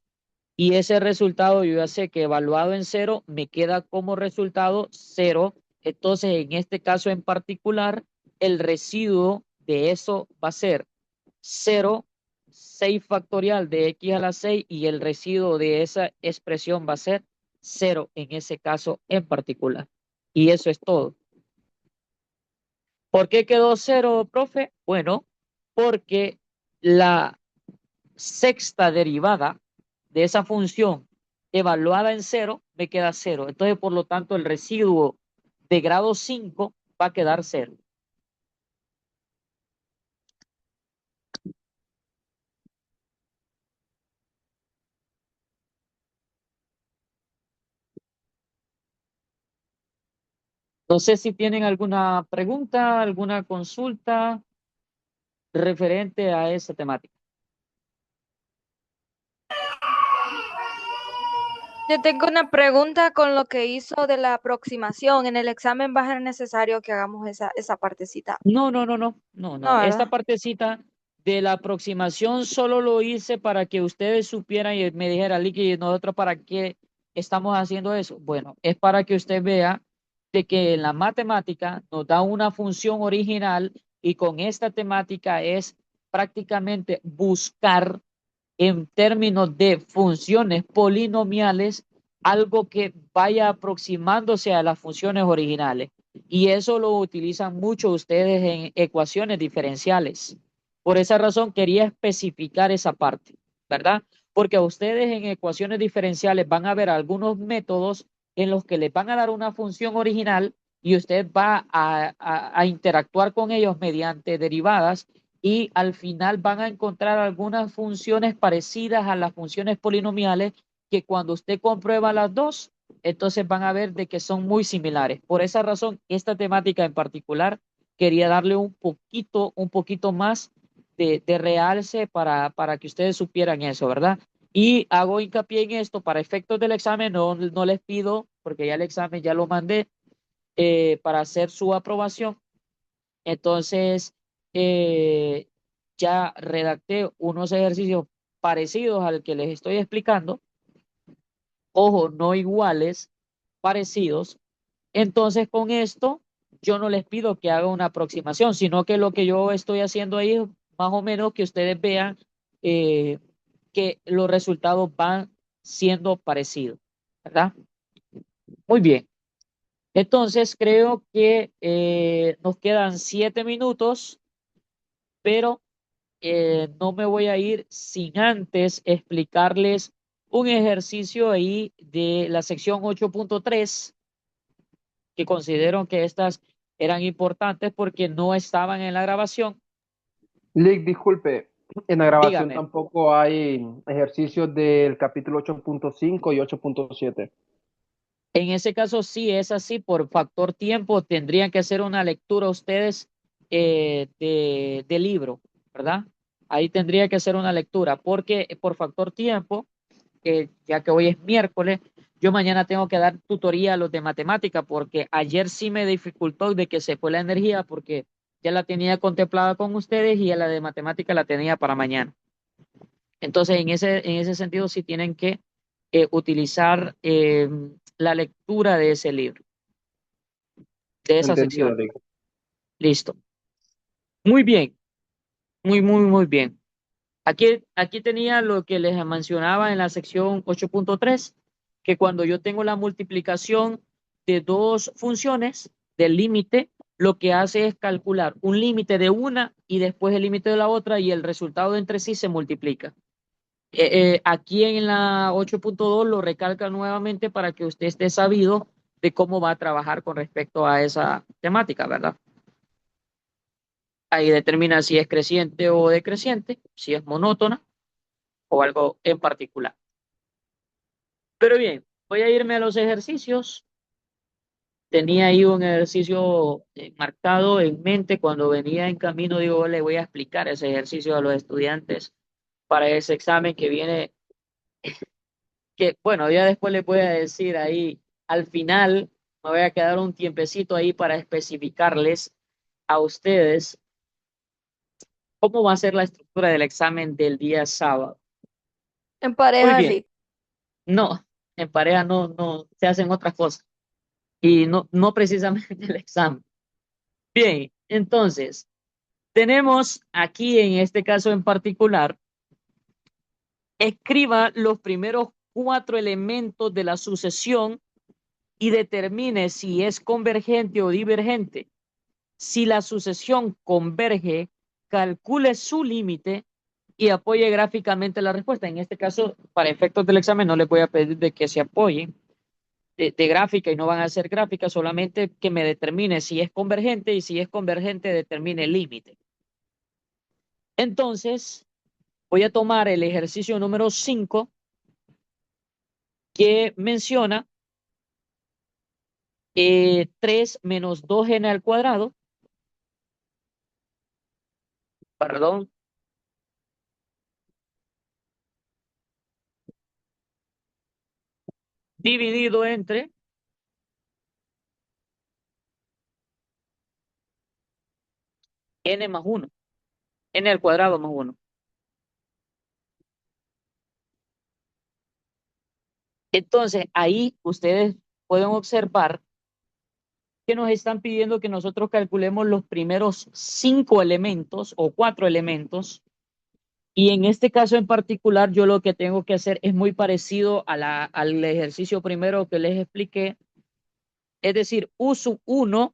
Y ese resultado yo ya sé que evaluado en 0 me queda como resultado 0. Entonces, en este caso en particular, el residuo de eso va a ser 0, 6 factorial de x a la 6, y el residuo de esa expresión va a ser 0 en ese caso en particular. Y eso es todo. ¿Por qué quedó 0, profe? Bueno, porque la sexta derivada de esa función evaluada en 0 me queda 0. Entonces, por lo tanto, el residuo de grado 5 va a quedar 0. No sé si tienen alguna pregunta, alguna consulta referente a esa temática. Yo tengo una pregunta con lo que hizo de la aproximación. En el examen va a ser necesario que hagamos esa partecita. No. No, Esta ¿verdad? partecita de la aproximación solo lo hice para que ustedes supieran y me dijeran, Licky, ¿y nosotros para qué estamos haciendo eso? Bueno, es para que usted vea de que en la matemática nos da una función original, y con esta temática es prácticamente buscar en términos de funciones polinomiales algo que vaya aproximándose a las funciones originales. Y eso lo utilizan mucho ustedes en ecuaciones diferenciales. Por esa razón quería especificar esa parte, ¿verdad? Porque a ustedes en ecuaciones diferenciales van a ver algunos métodos en los que les van a dar una función original y usted va a interactuar con ellos mediante derivadas, y al final van a encontrar algunas funciones parecidas a las funciones polinomiales que cuando usted comprueba las dos, entonces van a ver de que son muy similares. Por esa razón, esta temática en particular, quería darle un poquito más de realce para que ustedes supieran eso, ¿verdad? Y hago hincapié en esto para efectos del examen, no les pido, porque ya el examen ya lo mandé para hacer su aprobación. Entonces, eh, ya redacté unos ejercicios parecidos al que les estoy explicando, ojo, no iguales, parecidos. Entonces, con esto, yo no les pido que hagan una aproximación, sino que lo que yo estoy haciendo ahí es más o menos que ustedes vean eh, que los resultados van siendo parecidos, ¿verdad? Muy bien. Entonces, creo que nos quedan 7 minutos, pero no me voy a ir sin antes explicarles un ejercicio ahí de la sección 8.3 que considero que estas eran importantes porque no estaban en la grabación. Lick, disculpe, en la grabación Dígame, tampoco hay ejercicios del capítulo 8.5 y 8.7. en ese caso sí es así, por factor tiempo tendrían que hacer una lectura ustedes de libro, ¿verdad? Ahí tendría que hacer una lectura porque por factor tiempo, ya que hoy es miércoles, yo mañana tengo que dar tutoría a los de matemática porque ayer sí me dificultó de que se fue la energía porque ya la tenía contemplada con ustedes y a la de matemática la tenía para mañana. Entonces, en ese sentido sí tienen que utilizar la lectura de ese libro, de esa Entendido, sección. Lick. Listo. Muy bien, muy bien. Aquí tenía lo que les mencionaba en la sección 8.3, que cuando yo tengo la multiplicación de dos funciones del límite, lo que hace es calcular un límite de una y después el límite de la otra y el resultado entre sí se multiplica. Aquí en la 8.2 lo recalca nuevamente para que usted esté sabido de cómo va a trabajar con respecto a esa temática, ¿verdad? Ahí determina si es creciente o decreciente, si es monótona o algo en particular. Pero bien, voy a irme a los ejercicios. Tenía ahí un ejercicio marcado en mente cuando venía en camino, digo, le voy a explicar ese ejercicio a los estudiantes para ese examen que viene, que bueno, ya después les voy a decir ahí, al final me voy a quedar un tiempecito ahí para especificarles a ustedes cómo va a ser la estructura del examen del día sábado. En Muy pareja, bien, Lick. no, en pareja no se hacen otras cosas y no precisamente el examen. Bien, entonces, tenemos aquí en este caso en particular, escriba los primeros 4 elementos de la sucesión y determine si es convergente o divergente. Si la sucesión converge, calcule su límite y apoye gráficamente la respuesta. En este caso, para efectos del examen, no les voy a pedir de que se apoyen de gráfica y no van a hacer gráfica, solamente que me determine si es convergente y si es convergente, determine el límite. Entonces, voy a tomar el ejercicio número 5 que menciona 3 menos 2n al cuadrado, perdón, dividido entre n más 1, n al cuadrado más 1. Entonces, ahí ustedes pueden observar que nos están pidiendo que nosotros calculemos los primeros 5 elementos o 4 elementos. Y en este caso en particular, yo lo que tengo que hacer es muy parecido al ejercicio primero que les expliqué. Es decir, U sub 1,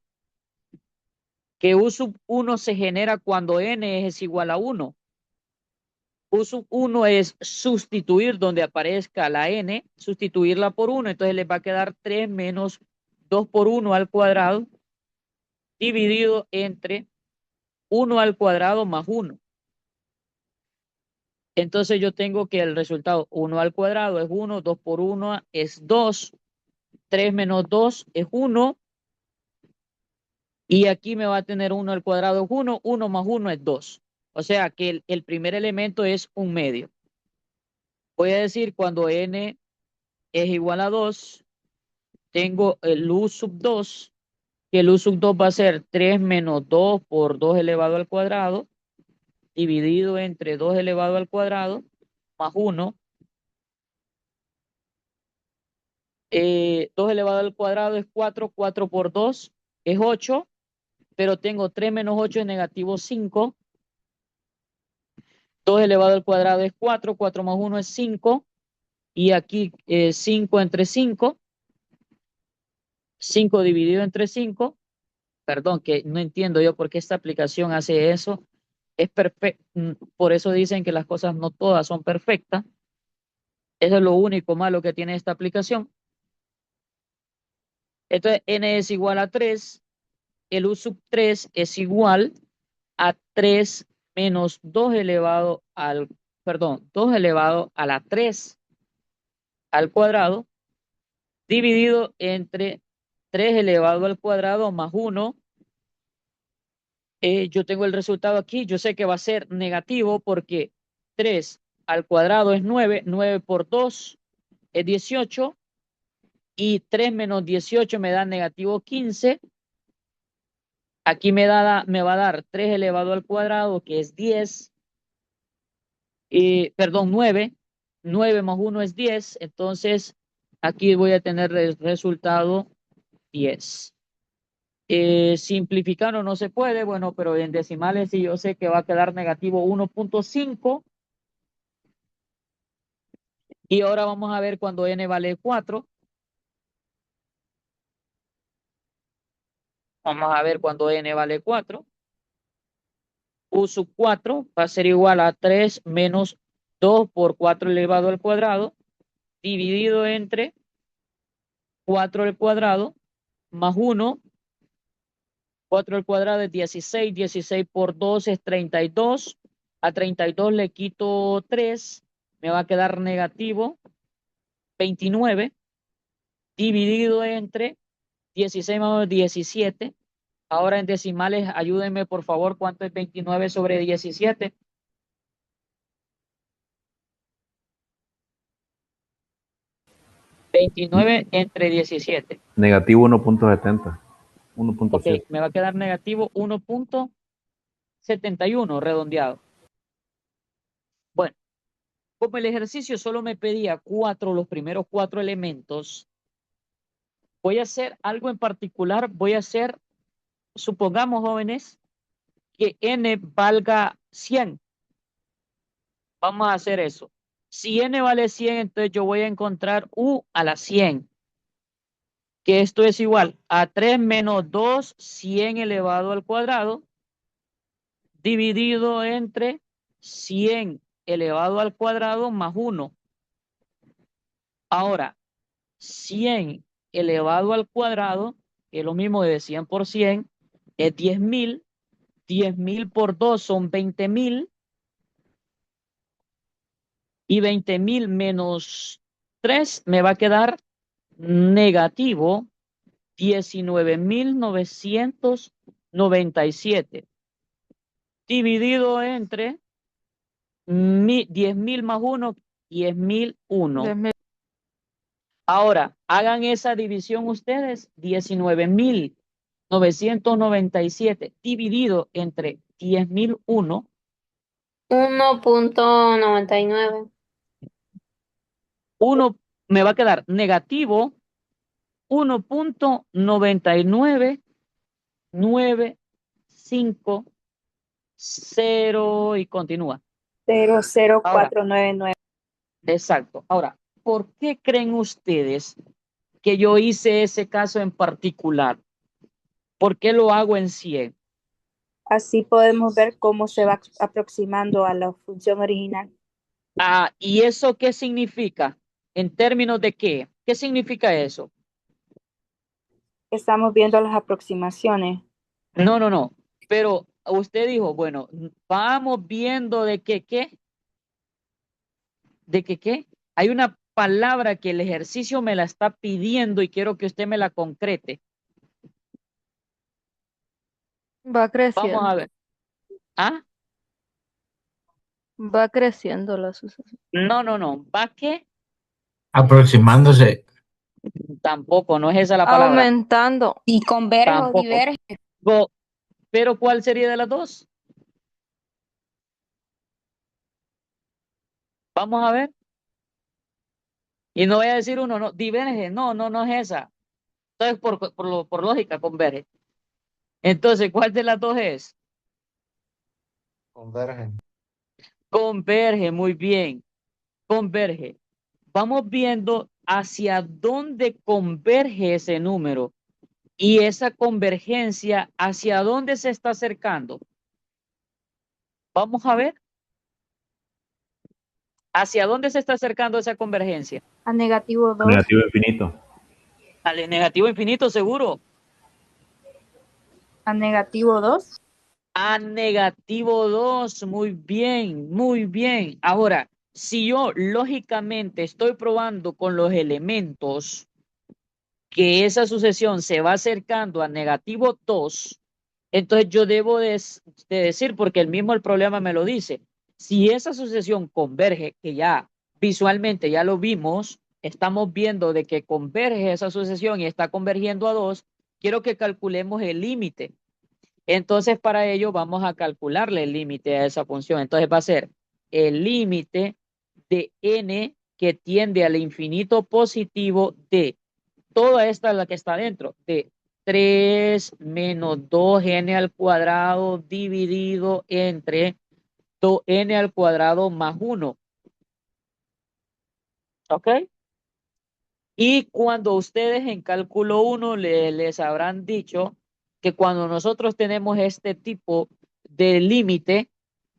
que U sub 1 se genera cuando n es igual a 1. U sub 1 es sustituir donde aparezca la n, sustituirla por 1. Entonces les va a quedar 3 menos 2 por 1 al cuadrado dividido entre 1 al cuadrado más 1. Entonces yo tengo que el resultado 1 al cuadrado es 1, 2 por 1 es 2, 3 menos 2 es 1. Y aquí me va a tener 1 al cuadrado es 1. 1 más 1 es 2. O sea que el primer elemento es 1/2. Voy a decir cuando n es igual a 2, tengo el u sub 2, que el u sub 2 va a ser 3 menos 2 por 2 elevado al cuadrado, dividido entre 2 elevado al cuadrado, más 1. 2 elevado al cuadrado es 4, 4 por 2 es 8, pero tengo 3 menos 8 es negativo 5. 2 elevado al cuadrado es 4, 4 más 1 es 5, y aquí 5 entre 5, 5 dividido entre 5, perdón, que no entiendo yo por qué esta aplicación hace eso, es perfecto, por eso dicen que las cosas no todas son perfectas, eso es lo único malo que tiene esta aplicación. Entonces n es igual a 3, el u sub 3 es igual a 3 menos 2 elevado al, perdón, 2 elevado a la 3 al cuadrado, dividido entre 3 elevado al cuadrado más 1. Yo tengo el resultado aquí, yo sé que va a ser negativo porque 3 al cuadrado es 9, 9 por 2 es 18, y 3 menos 18 me da negativo 15. Aquí me va a dar 3 elevado al cuadrado, que es 10, perdón, 9. 9 más 1 es 10, entonces aquí voy a tener el resultado 10. Simplificar no se puede, bueno, pero en decimales sí yo sé que va a quedar negativo 1.5. Y ahora vamos a ver cuando n vale 4. Vamos a ver cuando n vale 4. U sub 4 va a ser igual a 3 menos 2 por 4 elevado al cuadrado, dividido entre 4 al cuadrado más 1. 4 al cuadrado es 16, 16 por 2 es 32. A 32 le quito 3, me va a quedar negativo 29, dividido entre 16 más 17. Ahora en decimales, ayúdenme por favor, ¿cuánto es 29 sobre 17? ¿29 entre 17? Negativo 1.70. Ok, 1.7. me va a quedar negativo 1.71 redondeado. Bueno, como el ejercicio solo me pedía los primeros 4 elementos, voy a hacer algo en particular. Voy a hacer, supongamos, jóvenes, que n valga 100. Vamos a hacer eso. Si n vale 100, entonces yo voy a encontrar u a la 100, que esto es igual a 3 menos 2, 100 elevado al cuadrado, dividido entre 100 elevado al cuadrado más 1. Ahora, 100 elevado al cuadrado, que es lo mismo de 100 por 100, es 10.000. 10.000 por 2 son 20.000. Y 20.000 menos 3 me va a quedar negativo 19.997. Dividido entre 10.000 más 1, 10.001. 10.000. Ahora, hagan esa división ustedes. 19.997 dividido entre 10.001. 1.99. 1 me va a quedar negativo 1.99950 y continúa. 00499. Exacto. Ahora, ¿por qué creen ustedes que yo hice ese caso en particular? ¿Por qué lo hago en 100? Así podemos ver cómo se va aproximando a la función original. ¿Y eso qué significa? ¿En términos de qué? ¿Qué significa eso? Estamos viendo las aproximaciones. No. Pero usted dijo, bueno, vamos viendo de qué. ¿De qué? Hay una palabra que el ejercicio me la está pidiendo y quiero que usted me la concrete. Va Vamos a creciendo. ver. ¿Ah? Va creciendo la sucesión. No. ¿Va qué? Aproximándose. Tampoco, no es esa la palabra. Aumentando. Y converge o Tampoco. diverge. Pero ¿cuál sería de las dos? Vamos a ver. Y no voy a decir uno, no, diverge. No es esa. Entonces, por lógica, converge. Entonces, ¿cuál de las dos es? Convergen. Converge, muy bien. Converge. Vamos viendo hacia dónde converge ese número y esa convergencia hacia dónde se está acercando. Vamos a ver hacia dónde se está acercando esa convergencia. A negativo 2. Negativo infinito. Al negativo infinito, seguro. A negativo 2. A negativo 2, muy bien, muy bien. Ahora, si yo lógicamente estoy probando con los elementos que esa sucesión se va acercando a negativo 2, entonces yo debo de decir, porque el problema me lo dice, si esa sucesión converge, que ya visualmente ya lo vimos, estamos viendo de que converge esa sucesión y está convergiendo a 2, quiero que calculemos el límite. Entonces, para ello vamos a calcularle el límite a esa función. Entonces va a ser el límite de n que tiende al infinito positivo de toda esta la que está dentro, de 3 menos 2n al cuadrado dividido entre 2n al cuadrado más 1. ¿Ok? Y cuando ustedes en cálculo 1 les habrán dicho que cuando nosotros tenemos este tipo de límite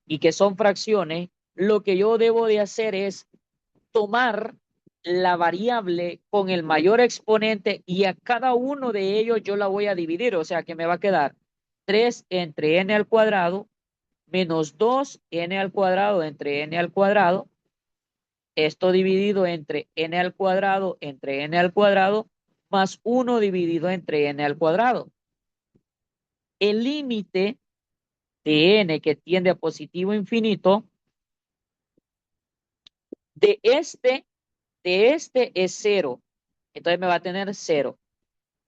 y que son fracciones, lo que yo debo de hacer es tomar la variable con el mayor exponente y a cada uno de ellos yo la voy a dividir, o sea que me va a quedar 3 entre n al cuadrado menos 2n al cuadrado entre n al cuadrado, esto dividido entre n al cuadrado entre n al cuadrado más 1 dividido entre n al cuadrado. El límite de n que tiende a positivo infinito de este es 0. Entonces me va a tener 0.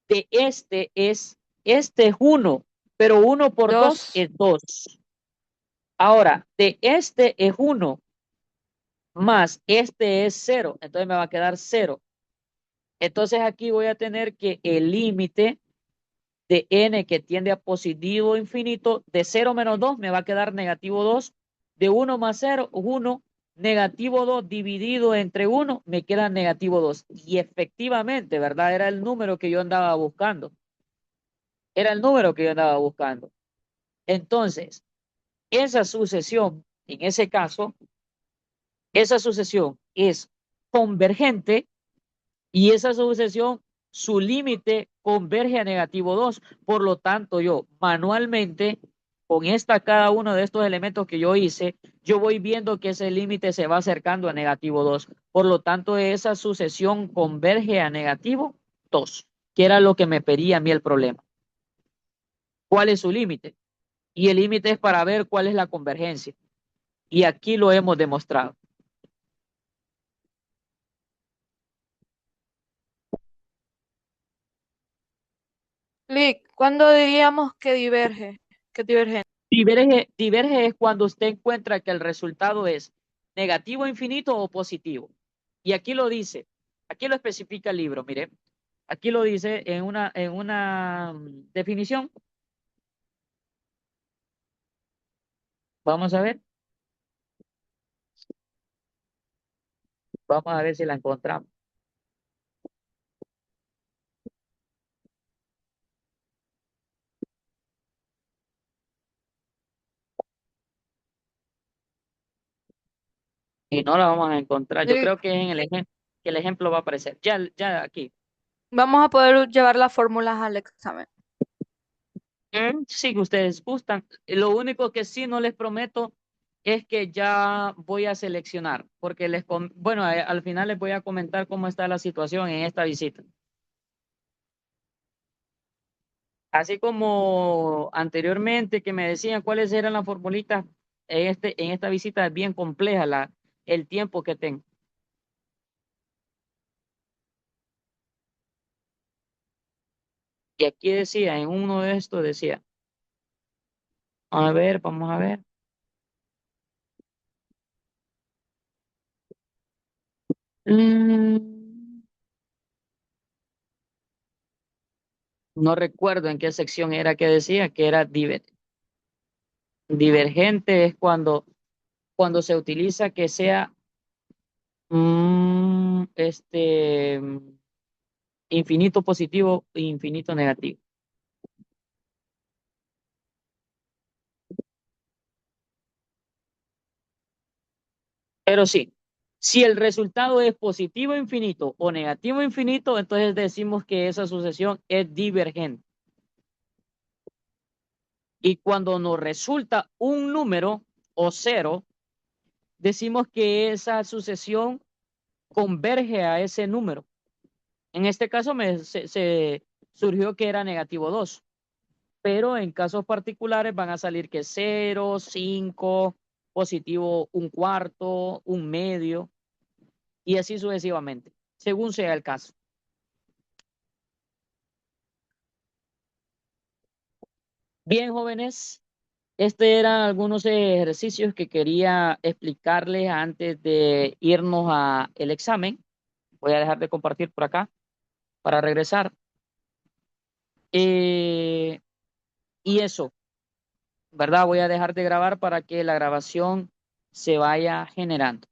De este es 1, pero 1 por 2 2. es 2. Ahora, de este es 1 más este es 0. Entonces me va a quedar 0. Entonces aquí voy a tener que el límite de n que tiende a positivo infinito de 0 menos 2 me va a quedar negativo 2. De 1 más 0, 1. Negativo 2 dividido entre 1 me queda negativo 2. Y efectivamente, ¿verdad? Era el número que yo andaba buscando. Entonces, esa sucesión, en ese caso, esa sucesión es convergente y esa sucesión, su límite converge a negativo 2. Por lo tanto, yo manualmente, con cada uno de estos elementos que yo hice, yo voy viendo que ese límite se va acercando a negativo 2. Por lo tanto, esa sucesión converge a negativo 2, que era lo que me pedía a mí el problema. ¿Cuál es su límite? Y el límite es para ver cuál es la convergencia. Y aquí lo hemos demostrado. Lick, ¿cuándo diríamos que diverge? Que diverge. Diverge es cuando usted encuentra que el resultado es negativo infinito o positivo. Y aquí lo dice, aquí lo especifica el libro, mire. Aquí lo dice en una definición. Vamos a ver. Vamos a ver si la encontramos. Y no la vamos a encontrar. Yo Lick, creo que en que el ejemplo va a aparecer. Ya aquí. vamos a poder llevar las fórmulas al examen. Sí, ustedes gustan. Lo único que sí no les prometo es que ya voy a seleccionar, porque bueno, al final les voy a comentar cómo está la situación en esta visita. Así como anteriormente que me decían cuáles eran las formulitas, en esta visita es bien compleja el tiempo que tengo. Y aquí decía, en uno de estos decía, a ver, vamos a ver. No recuerdo en qué sección era que decía que era divergente, es cuando se utiliza que sea infinito positivo e infinito negativo. Pero sí, si el resultado es positivo infinito o negativo infinito, entonces decimos que esa sucesión es divergente. Y cuando nos resulta un número o cero, decimos que esa sucesión converge a ese número. En este caso se surgió que era negativo 2, pero en casos particulares van a salir que 0, 5, positivo un cuarto, un medio, y así sucesivamente, según sea el caso. Bien, jóvenes, eran algunos ejercicios que quería explicarles antes de irnos al examen. Voy a dejar de compartir por acá para regresar. Y eso, ¿verdad? Voy a dejar de grabar para que la grabación se vaya generando.